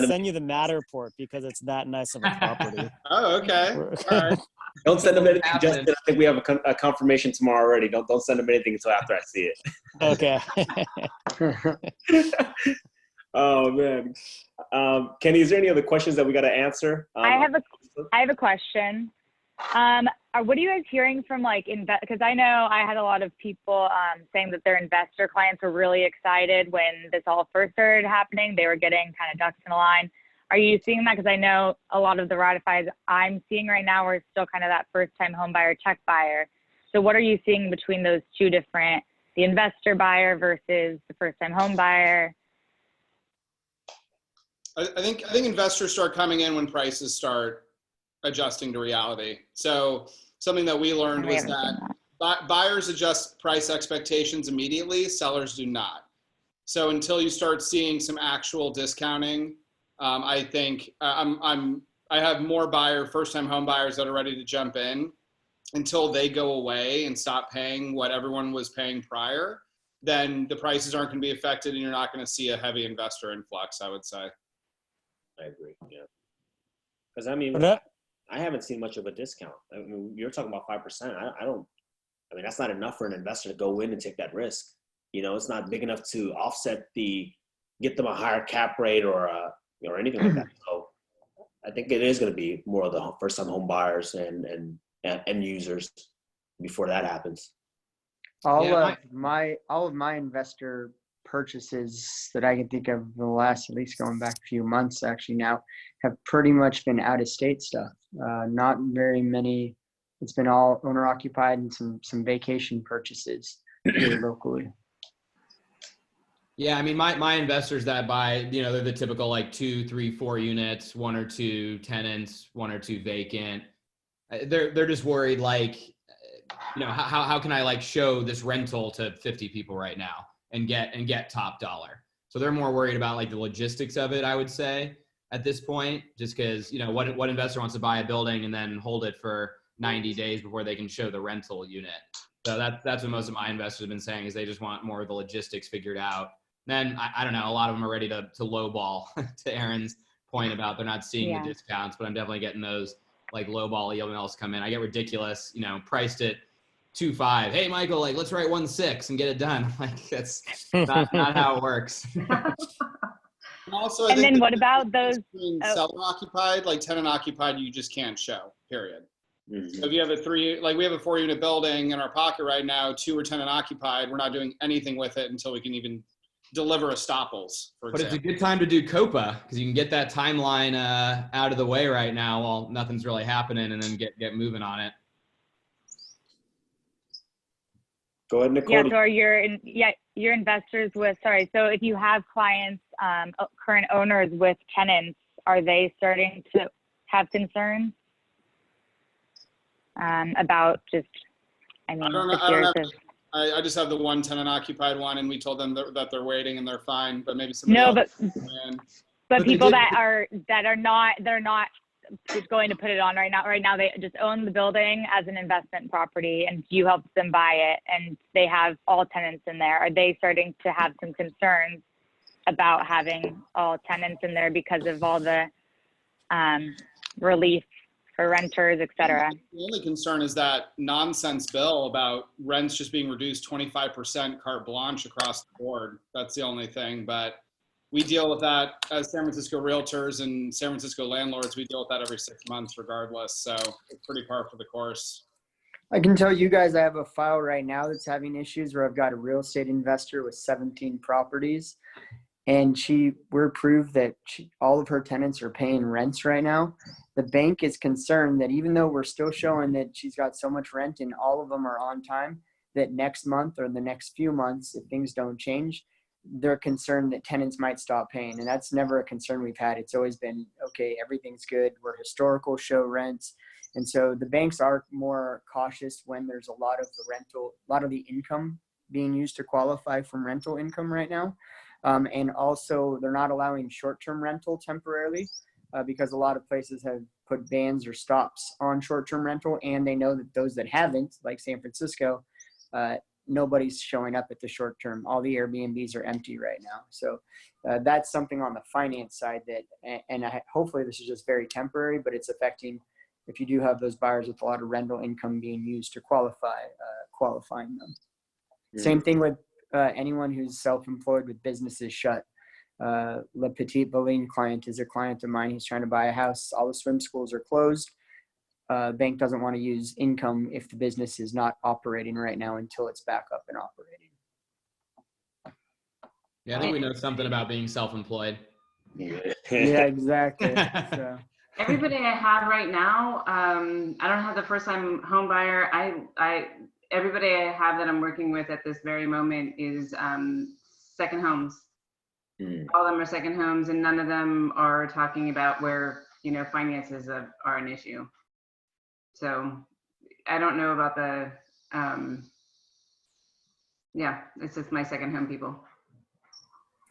S5: send you the Matterport because it's that nice of a property.
S6: Oh, okay. All right.
S4: Don't send them anything, Justin. I think we have a confirmation tomorrow already. Don't send them anything until after I see it.
S5: Okay.
S4: Oh man. Kenny, is there any other questions that we got to answer?
S8: I have a question. What are you guys hearing from like because I know I had a lot of people saying that their investor clients were really excited when this all first started happening. They were getting kind of ducks in a line. Are you seeing that? Because I know a lot of the ratifies I'm seeing right now are still kind of that first-time home buyer, check buyer. So what are you seeing between those two different, the investor buyer versus the first-time home buyer?
S6: I think investors start coming in when prices start adjusting to reality. So something that we learned was that buyers adjust price expectations immediately, sellers do not. So until you start seeing some actual discounting, I think I have more first-time home buyers that are ready to jump in. Until they go away and stop paying what everyone was paying prior, then the prices aren't going to be affected and you're not going to see a heavy investor influx, I would say.
S4: I agree, yeah. Because I mean, I haven't seen much of a discount. I mean, you're talking about 5%. I mean, that's not enough for an investor to go in and take that risk. You know, it's not big enough to offset get them a higher cap rate or anything like that. So I think it is going to be more of the first-time home buyers and end users before that happens.
S9: All of my investor purchases that I can think of in the last, at least going back a few months actually now, have pretty much been out-of-state stuff. Not very many. It's been all owner-occupied and some vacation purchases here locally.
S1: Yeah, I mean, my investors that buy, you know, they're the typical like 2, 3, 4 units, 1 or 2 tenants, 1 or 2 vacant. They're just worried, like, you know, how can I like show this rental to 50 people right now and get top dollar? So they're more worried about like the logistics of it, I would say, at this point, just because, you know, what investor wants to buy a building and then hold it for 90 days before they can show the rental unit? So that's what most of my investors have been saying, is they just want more of the logistics figured out. Then I don't know, a lot of them are ready to lowball to Aaron's point about they're not seeing the discounts, but I'm definitely getting those like lowball emails come in. I get ridiculous, you know, priced at 2.5. Hey, Michael, like, let's write 1.6 and get it done. Like, that's not how it works.
S6: Also,
S8: and then what about those
S6: seller occupied, like tenant occupied, you just can't show, period. Mm-hmm. So if you have we have a 4-unit building in our pocket right now, 2 are tenant occupied. We're not doing anything with it until we can even deliver estoppels, for example. But it's a good time to do COPA because you can get that timeline out of the way right now while nothing's really happening, and then get moving on it.
S4: Go ahead, Nicole.
S8: Yeah, so are your investors with, so if you have clients, current owners with tenants, are they starting to have concerns about just, I mean,
S6: I just have the 1 tenant occupied one, and we told them that they're waiting and they're fine, but maybe
S8: but people that are not just going to put it on right now they just own the building as an investment property and you help them buy it and they have all tenants in there. Are they starting to have some concerns about having all tenants in there because of all the relief for renters, et cetera?
S6: The only concern is that nonsense bill about rents just being reduced 25% carte blanche across the board. That's the only thing, but we deal with that as San Francisco realtors and San Francisco landlords. We deal with that every 6 months regardless. So it's pretty par for the course.
S9: I can tell you guys, I have a file right now that's having issues where I've got a real estate investor with 17 properties. And we're proved that all of her tenants are paying rents right now. The bank is concerned that even though we're still showing that she's got so much rent and all of them are on time, that next month or the next few months, if things don't change, they're concerned that tenants might stop paying. And that's never a concern we've had. It's always been, okay, everything's good. We're historical show rents. And so the banks are more cautious when there's a lot of the income being used to qualify from rental income right now. And also they're not allowing short-term rental temporarily because a lot of places have put bans or stops on short-term rental. And they know that those that haven't, like San Francisco, nobody's showing up at the short term. All the Airbnbs are empty right now. So that's something on the finance side hopefully this is just very temporary, but it's affecting if you do have those buyers with a lot of rental income being used to qualifying them. Yeah. Same thing with anyone who's self-employed with businesses shut. Le Petit Belling client is a client of mine. He's trying to buy a house. All the swim schools are closed. bank doesn't want to use income if the business is not operating right now until it's back up and operating.
S1: Yeah, I think we know something about being self-employed.
S9: Yeah, exactly. So.
S3: Everybody I have right now, I don't have the first-time home buyer. Everybody I have that I'm working with at this very moment is second homes. All of them are second homes, and none of them are talking about where, you know, finances are an issue. So I don't know about the, yeah, it's just my second home people.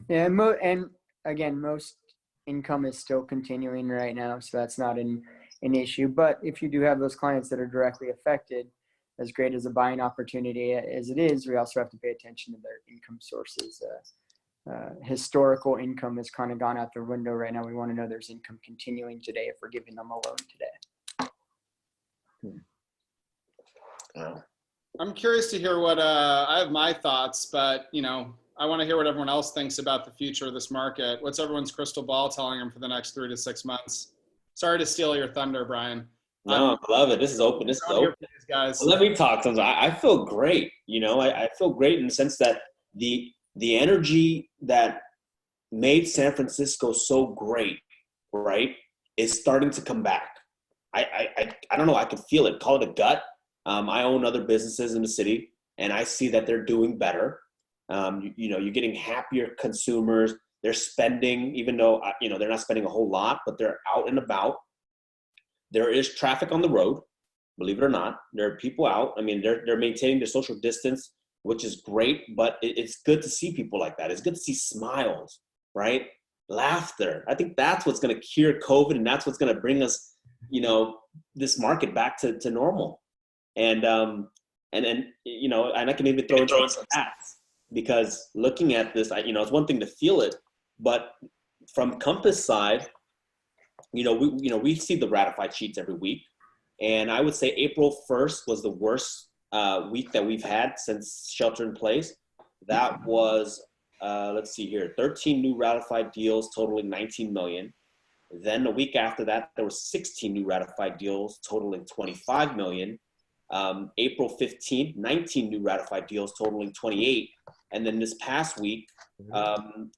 S9: Yeah, and again, most income is still continuing right now, so that's not an issue. But if you do have those clients that are directly affected, as great as a buying opportunity as it is, we also have to pay attention to their income sources. Historical income has kind of gone out the window right now. We want to know there's income continuing today if we're giving them a loan today.
S6: I'm curious to hear what, I have my thoughts, but, you know, I want to hear what everyone else thinks about the future of this market. What's everyone's crystal ball telling them for the next 3 to 6 months? Sorry to steal your thunder, Brian.
S4: No, I love it. This is open. This is open.
S6: Guys.
S4: Well, let me talk. I feel great. You know, I feel great in the sense that the energy that made San Francisco so great, right, is starting to come back. I don't know. I can feel it. Call it a gut. I own other businesses in the city, and I see that they're doing better. You know, you're getting happier consumers. They're spending, even though, you know, they're not spending a whole lot, but they're out and about. There is traffic on the road, believe it or not. There are people out. I mean, they're maintaining their social distance, which is great, but it's good to see people like that. It's good to see smiles, right? Laughter. I think that's what's going to cure COVID, and that's what's going to bring us, you know, this market back to normal. And then, you know, and I can even throw in some stats, because looking at this, you know, it's one thing to feel it, but from Compass side, you know, we see the ratified sheets every week, and I would say April 1st was the worst week that we've had since shelter in place. That was, let's see here, 13 new ratified deals totaling 19 million. Then the week after that, there were 16 new ratified deals totaling 25 million. April 15th, 19 new ratified deals totaling 28. And then this past week,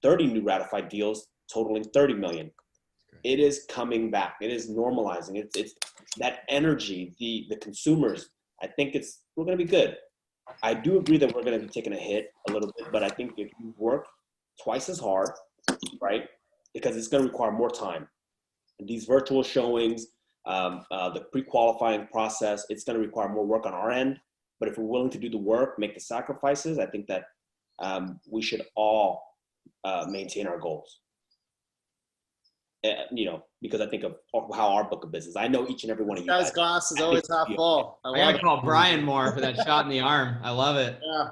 S4: 30 new ratified deals totaling 30 million. It is coming back. It is normalizing. It's that energy, the consumers. I think we're going to be good. I do agree that we're going to be taking a hit a little bit, but I think if you work twice as hard, right, because it's going to require more time. And these virtual showings, the pre-qualifying process, it's going to require more work on our end. But if we're willing to do the work, make the sacrifices, I think that we should all maintain our goals. You know, because I think of how our book of business. I know each and every one of you
S6: guys' glass is always half full.
S1: I gotta call Brian more for that shot in the arm. I love it.
S6: Yeah.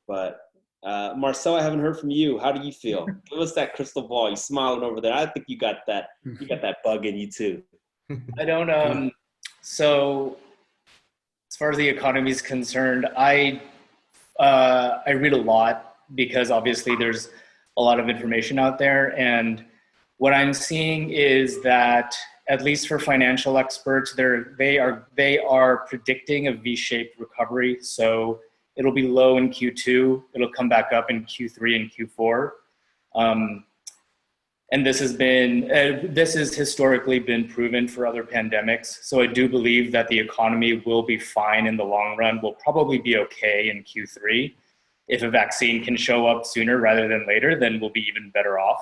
S4: But Marcel, I haven't heard from you. How do you feel? Give us that crystal ball. You're smiling over there. I think you got that. You got that bug in you too.
S7: I don't. So, as far as the economy is concerned, I read a lot because obviously there's a lot of information out there, and what I'm seeing is that at least for financial experts, they are predicting a V-shaped recovery. So it'll be low in Q2, it'll come back up in Q3 and Q4, and this has historically been proven for other pandemics. So I do believe that the economy will be fine in the long run. We'll probably be okay in Q3. If a vaccine can show up sooner rather than later, then we'll be even better off.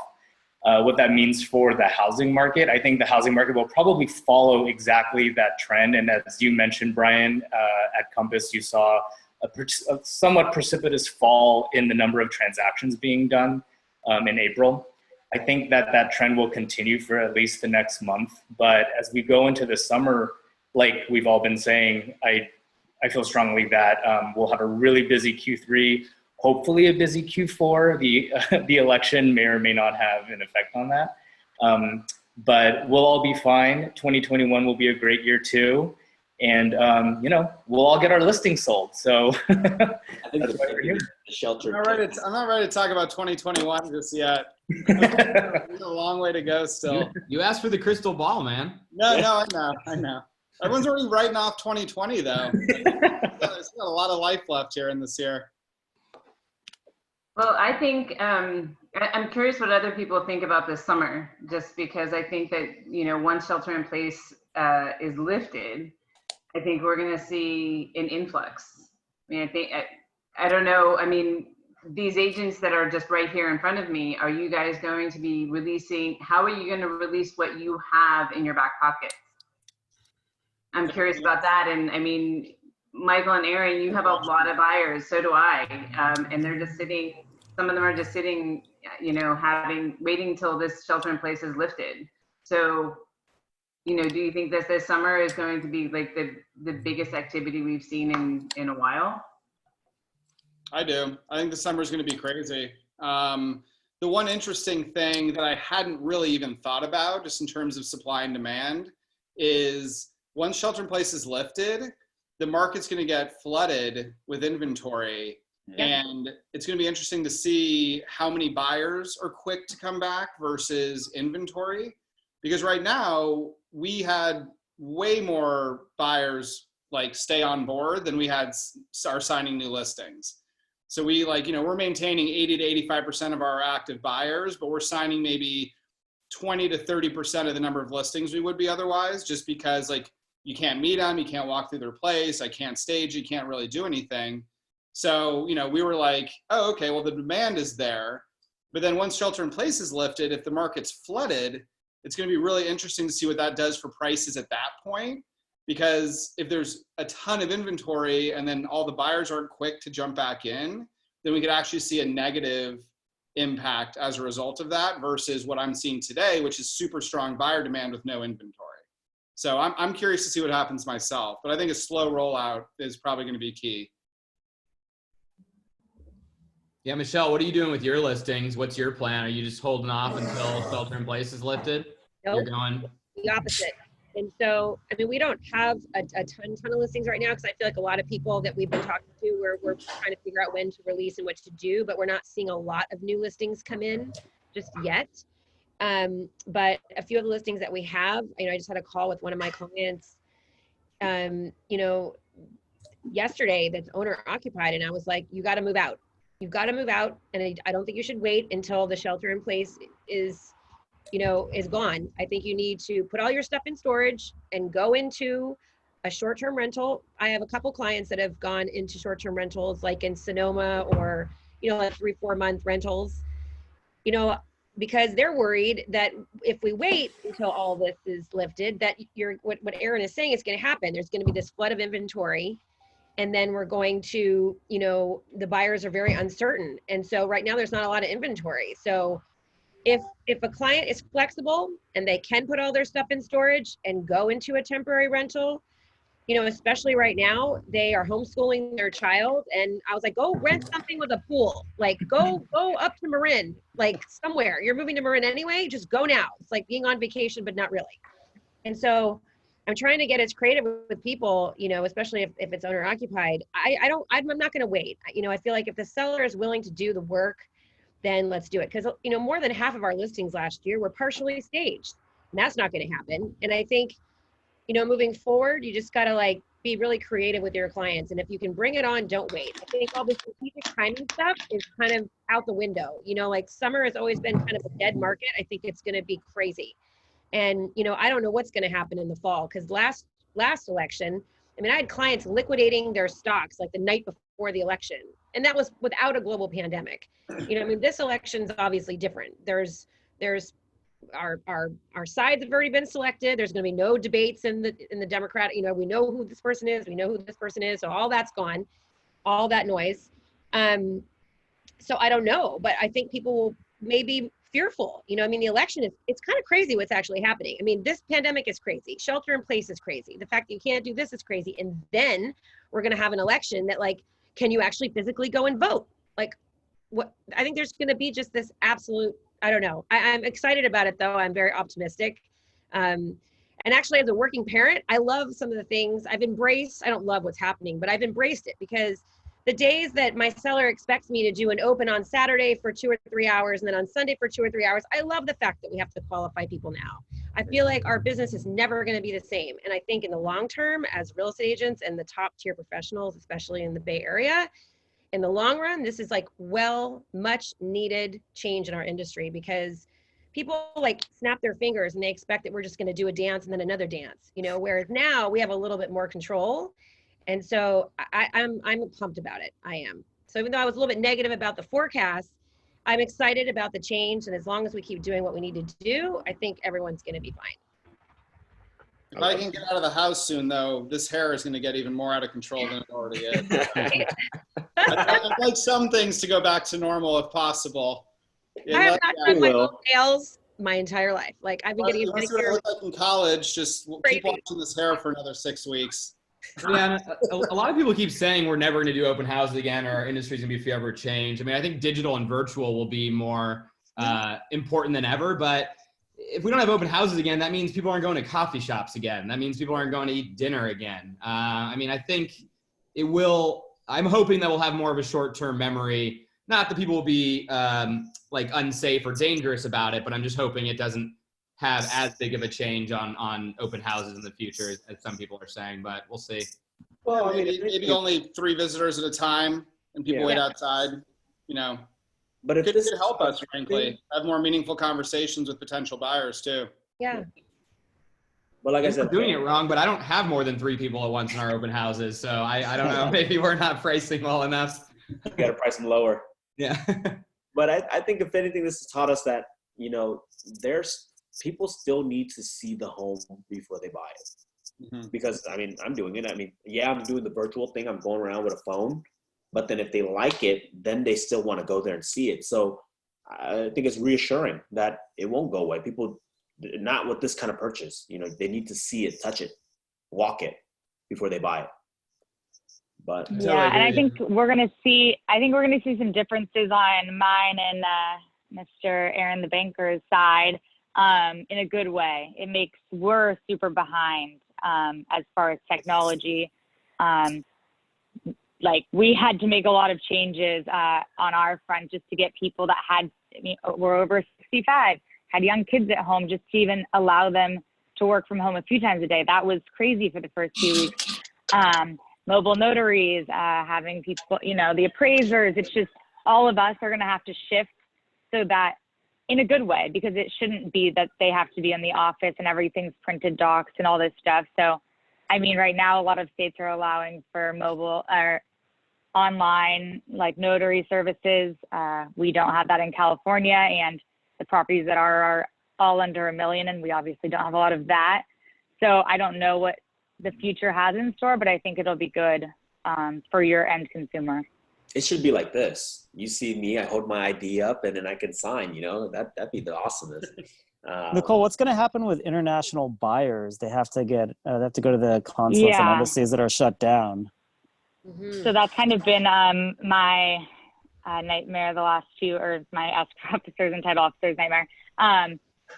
S7: What that means for the housing market, I think the housing market will probably follow exactly that trend. And as you mentioned, Brian, at Compass, you saw a somewhat precipitous fall in the number of transactions being done in April. I think that trend will continue for at least the next month. But as we go into the summer, like we've all been saying, I feel strongly that we'll have a really busy Q3, hopefully a busy Q4. The election may or may not have an effect on that. But we'll all be fine. 2021 will be a great year too. and you know, we'll all get our listings sold. So
S4: I think the shelter.
S6: I'm not ready to talk about 2021 just yet. There's a long way to go still.
S1: You asked for the crystal ball, man.
S6: No, I know. Everyone's already writing off 2020 though. There's got a lot of life left here in this year.
S3: Well, I think I'm curious what other people think about this summer, just because I think that, you know, once shelter in place is lifted, I think we're going to see an influx. I mean, I don't know. I mean, these agents that are just right here in front of me, are you guys going to be releasing, how are you going to release what you have in your back pocket? I'm curious about that. And I mean, Michael and Aaron, you have a lot of buyers, so do I. And they're just sitting, some of them are just sitting, you know, waiting till this shelter in place is lifted. So, you know, do you think that this summer is going to be like the biggest activity we've seen in a while?
S6: I do. I think the summer is going to be crazy. The one interesting thing that I hadn't really even thought about, just in terms of supply and demand, is once shelter in place is lifted, the market's going to get flooded with inventory. And it's going to be interesting to see how many buyers are quick to come back versus inventory. Because right now, we had way more buyers like stay on board than we had are signing new listings. So we we're maintaining 80 to 85% of our active buyers, but we're signing maybe 20 to 30% of the number of listings we would be otherwise, just because like you can't meet them, you can't walk through their place, I can't stage, you can't really do anything. So, you know, we were like, oh, okay, well the demand is there. But then once shelter in place is lifted, if the market's flooded, it's going to be really interesting to see what that does for prices at that point. Because if there's a ton of inventory and then all the buyers aren't quick to jump back in, then we could actually see a negative impact as a result of that versus what I'm seeing today, which is super strong buyer demand with no inventory. So I'm curious to see what happens myself, but I think a slow rollout is probably going to be key.
S1: Yeah, Michelle, what are you doing with your listings? What's your plan? Are you just holding off until shelter in place is lifted?
S10: Nope.
S1: You're going
S10: the opposite. And so, I mean, we don't have a ton of listings right now because I feel like a lot of people that we've been talking to, we're trying to figure out when to release and what to do, but we're not seeing a lot of new listings come in just yet. But a few of the listings that we have, you know, I just had a call with one of my clients, you know, yesterday that's owner occupied, and I was like, you got to move out. You've got to move out. And I don't think you should wait until the shelter in place is gone. I think you need to put all your stuff in storage and go into a short-term rental. I have a couple clients that have gone into short-term rentals, like in Sonoma or, you know, like 3-4 month rentals, you know, because they're worried that if we wait until all this is lifted, that what Aaron is saying is going to happen. There's going to be this flood of inventory. And then we're going to, you know, the buyers are very uncertain. And so right now there's not a lot of inventory. So if a client is flexible and they can put all their stuff in storage and go into a temporary rental, you know, especially right now, they are homeschooling their child. And I was like, go rent something with a pool, like go up to Marin, like somewhere. You're moving to Marin anyway, just go now. It's like being on vacation, but not really. And so I'm trying to get as creative with people, you know, especially if it's owner occupied. I'm not going to wait. You know, I feel like if the seller is willing to do the work, then let's do it. Because, you know, more than half of our listings last year were partially staged, and that's not going to happen. And I think, you know, moving forward, you just got to like be really creative with your clients. And if you can bring it on, don't wait. I think all the strategic timing stuff is kind of out the window. You know, like summer has always been kind of a dead market. I think it's going to be crazy. And, you know, I don't know what's going to happen in the fall, because last election, I mean, I had clients liquidating their stocks like the night before the election, and that was without a global pandemic. You know, I mean, this election's obviously different. There's our sides have already been selected. There's going to be no debates in the Democratic. You know, we know who this person is. We know who this person is. So all that's gone, all that noise. So I don't know, but I think people will maybe fearful. You know, I mean, the election it's kind of crazy what's actually happening. I mean, this pandemic is crazy. Shelter in place is crazy. The fact that you can't do this is crazy. And then we're going to have an election that, like, can you actually physically go and vote? Like, what? I think there's going to be just this absolute, I don't know. I'm excited about it though. I'm very optimistic. And And actually, as a working parent, I love some of the things I've embraced. I don't love what's happening, but I've embraced it, because the days that my seller expects me to do an open on Saturday for 2 or 3 hours and then on Sunday for 2 or 3 hours, I love the fact that we have to qualify people now. I feel like our business is never going to be the same. And I think in the long term, as real estate agents and the top tier professionals, especially in the Bay Area, in the long run, this is like much needed change in our industry, because people like snap their fingers and they expect that we're just going to do a dance and then another dance, you know, whereas now we have a little bit more control. And so I'm pumped about it. I am. So even though I was a little bit negative about the forecast, I'm excited about the change. And as long as we keep doing what we need to do, I think everyone's going to be fine.
S6: If I can get out of the house soon, though, this hair is going to get even more out of control than it already is. I'd like some things to go back to normal if possible.
S10: I have not done my own nails my entire life. Like I've been getting a
S6: That's what I look like in college. Just keep watching this hair for another 6 weeks.
S1: Yeah, a lot of people keep saying we're never going to do open houses again, or our industry's going to be forever changed. I mean, I think digital and virtual will be more important than ever. But if we don't have open houses again, that means people aren't going to coffee shops again. That means people aren't going to eat dinner again. I mean, I think it will. I'm hoping that we'll have more of a short-term memory. Not that people will be like unsafe or dangerous about it, but I'm just hoping it doesn't have as big of a change on open houses in the future as some people are saying, but we'll see.
S6: Well, I mean, maybe only 3 visitors at a time and people wait outside, you know.
S4: But if
S6: this could help us, frankly, have more meaningful conversations with potential buyers too.
S10: Yeah.
S4: But like I said,
S1: we're doing it wrong, but I don't have more than 3 people at once in our open houses. So I don't know, maybe we're not pricing well enough.
S4: You got to price them lower.
S1: Yeah.
S4: But I think if anything, this has taught us that, you know, people still need to see the home before they buy it. Mm-hmm. Because, I mean, I'm doing it. I mean, yeah, I'm doing the virtual thing. I'm going around with a phone. But then if they like it, then they still want to go there and see it. So I think it's reassuring that it won't go away. People, not with this kind of purchase, you know, they need to see it, touch it, walk it before they buy it. But
S8: yeah, and I think we're going to see some differences on mine and Mr. Aaron the banker's side. In a good way. We're super behind as far as technology. Like we had to make a lot of changes on our front just to get people that were over 65, had young kids at home, just to even allow them to work from home a few times a day. That was crazy for the first few weeks. Mobile notaries, having people, you know, the appraisers, it's just all of us are going to have to shift so that in a good way, because it shouldn't be that they have to be in the office and everything's printed docs and all this stuff. So, I mean, right now, a lot of states are allowing for mobile or online, like notary services. We don't have that in California, and the properties that are all under $1 million, and we obviously don't have a lot of that. So I don't know what the future has in store, but I think it'll be good for your end consumer.
S4: It should be like this. You see me, I hold my ID up, and then I can sign, you know, that'd be the awesomest.
S5: Nicole, what's going to happen with international buyers? They have to go to the consulates and embassies that are shut down.
S8: Mm-hmm. So that's kind of been my nightmare the last my escrow officers and title officers nightmare,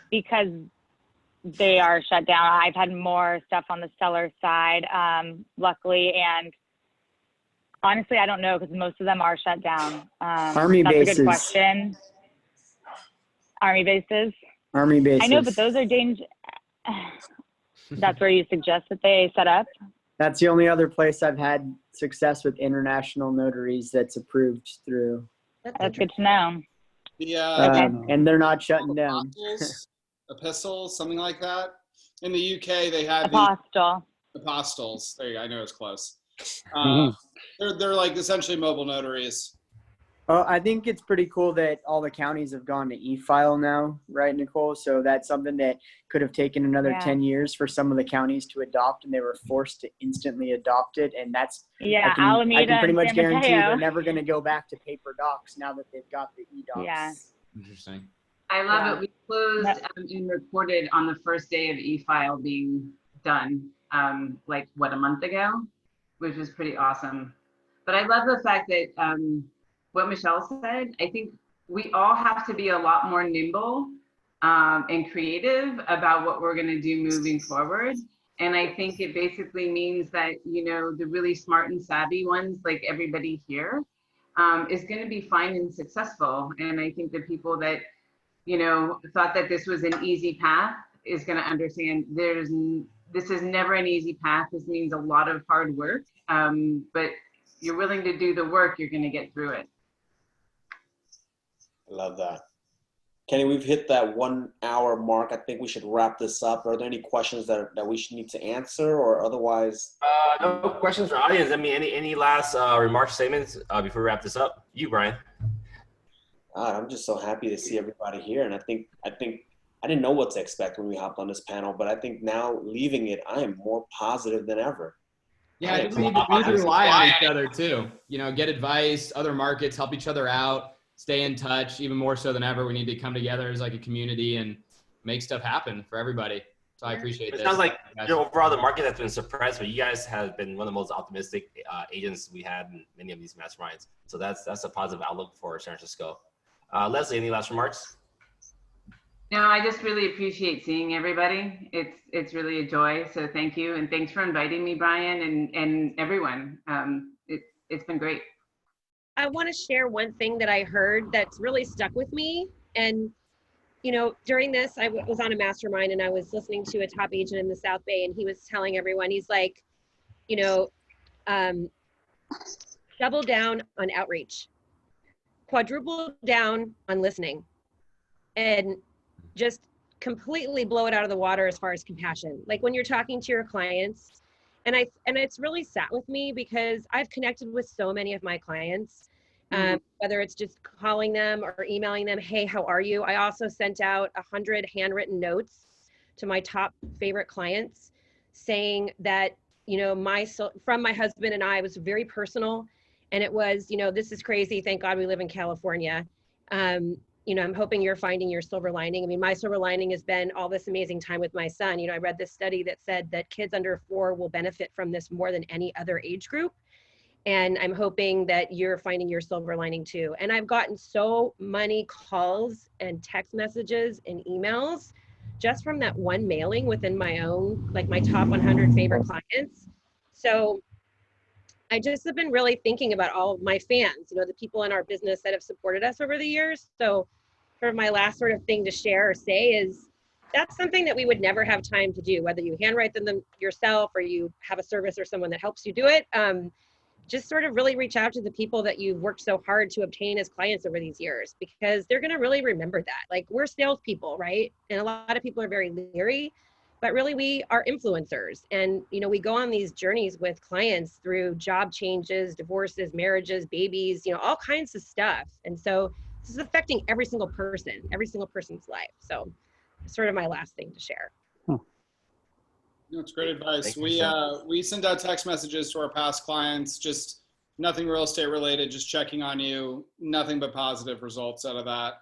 S8: because they are shut down. I've had more stuff on the seller side, luckily, and honestly, I don't know, because most of them are shut down.
S9: Army
S8: that's
S9: bases.
S8: A good question. Army bases?
S9: Army bases.
S8: I know, but those are dangerous. That's where you suggest that they set up?
S9: That's the only other place I've had success with international notaries that's approved through.
S8: That's good to know.
S9: And they're not shutting down.
S6: Epistles, something like that. In the UK, they have apostles. There you go. I know it's close. They're like essentially mobile notaries.
S9: Well, I think it's pretty cool that all the counties have gone to e-file now, right, Nicole? So that's something that could have taken another 10 years for some of the counties to adopt, and they were forced to instantly adopt it. And that's, I can pretty much guarantee they're never going to go back to paper docs now that they've got the e-docs.
S8: Yeah.
S1: Interesting.
S3: I love it. We closed and recorded on the first day of e-file being done, a month ago, which was pretty awesome. But I love the fact that what Michelle said, I think we all have to be a lot more nimble and creative about what we're going to do moving forward. And I think it basically means that, you know, the really smart and savvy ones, like everybody here, is going to be fine and successful. And I think the people that, you know, thought that this was an easy path is going to understand this is never an easy path. This means a lot of hard work, but you're willing to do the work, you're going to get through it.
S4: I love that. Kenny, we've hit that 1 hour mark. I think we should wrap this up. Are there any questions that we should need to answer, or otherwise?
S2: No questions from audience. I mean, any last remarks, statements before we wrap this up? You, Brian.
S4: I'm just so happy to see everybody here, and I think I didn't know what to expect when we hopped on this panel, but I think now leaving it, I am more positive than ever.
S1: Yeah, I think we need to rely on each other too. You know, get advice, other markets, help each other out. Stay in touch. Even more so than ever, we need to come together as like a community and make stuff happen for everybody. So I appreciate this.
S2: It sounds like overall the market has been suppressed, but you guys have been one of the most optimistic agents we had in many of these masterminds. So that's a positive outlook for San Francisco. Leslie, any last remarks?
S3: No, I just really appreciate seeing everybody. It's really a joy. So thank you, and thanks for inviting me, Brian, and everyone. It's been great.
S10: I want to share one thing that I heard that's really stuck with me. And, you know, during this, I was on a mastermind and I was listening to a top agent in the South Bay, and he was telling everyone, he's like, you know, double down on outreach, quadruple down on listening, and just completely blow it out of the water as far as compassion. Like when you're talking to your clients, and it's really sat with me because I've connected with so many of my clients, whether it's just calling them or emailing them, hey, how are you? I also sent out 100 handwritten notes to my top favorite clients saying that, you know, from my husband and I, was very personal. And it was, you know, this is crazy. Thank God we live in California. You know, I'm hoping you're finding your silver lining. I mean, my silver lining has been all this amazing time with my son. You know, I read this study that said that kids under 4 will benefit from this more than any other age group. And I'm hoping that you're finding your silver lining too. And I've gotten so many calls and text messages and emails just from that one mailing within my own, like my top 100 favorite clients. So I just have been really thinking about all of my fans, you know, the people in our business that have supported us over the years. So sort of my last sort of thing to share or say is that's something that we would never have time to do, whether you handwrite them yourself or you have a service or someone that helps you do it. Just sort of really reach out to the people that you've worked so hard to obtain as clients over these years, because they're going to really remember that. Like, we're salespeople, right? And a lot of people are very leery, but really we are influencers. And, you know, we go on these journeys with clients through job changes, divorces, marriages, babies, you know, all kinds of stuff. And so this is affecting every single person's life. So it's sort of my last thing to share.
S6: No, it's great advice. We send out text messages to our past clients, just nothing real estate related, just checking on you, nothing but positive results out of that.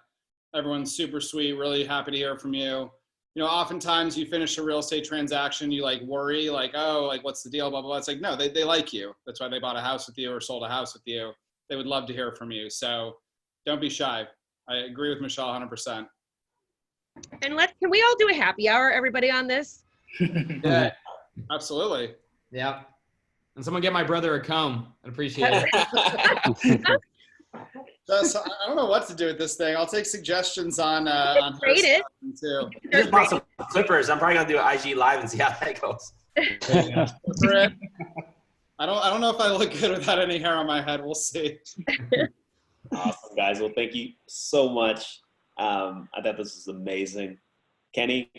S6: Everyone's super sweet, really happy to hear from you. You know, oftentimes you finish a real estate transaction, you like worry, like, oh, like what's the deal, blah, blah, blah. It's like, no, they like you. That's why they bought a house with you or sold a house with you. They would love to hear from you. So don't be shy. I agree with Michelle 100%.
S10: And can we all do a happy hour, everybody, on this?
S1: Yeah,
S6: absolutely.
S1: Yeah. And someone get my brother a comb. I'd appreciate it.
S6: Just, I don't know what to do with this thing. I'll take suggestions on
S10: rate it
S6: too.
S2: Just bought some clippers. I'm probably gonna do an IG live and see how that goes.
S6: I don't know if I look good without any hair on my head. We'll see.
S4: Awesome, guys. Well, thank you so much. I thought this was amazing. Kenny,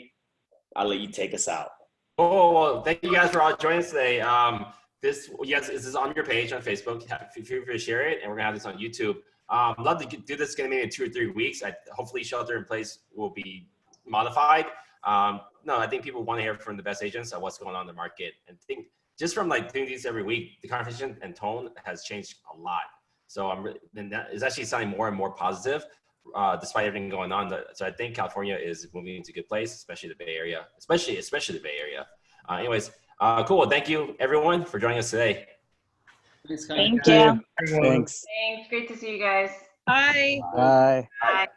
S4: I'll let you take us out.
S2: Oh, well, thank you guys for all joining us today. This is on your page on Facebook. Feel free to share it, and we're gonna have this on YouTube. Love to do this maybe in 2 or 3 weeks. Hopefully shelter in place will be modified. No, I think people want to hear from the best agents on what's going on in the market. And I think just from like doing these every week, the conversation and tone has changed a lot. So that is actually sounding more and more positive, despite everything going on. So I think California is moving into a good place, especially the Bay Area, especially the Bay Area. Anyways, cool. Well, thank you everyone for joining us today.
S3: Thanks,
S8: Thank you.
S5: Thanks.
S3: Thanks. Great to see you guys.
S10: Bye.
S5: Bye.
S3: Bye.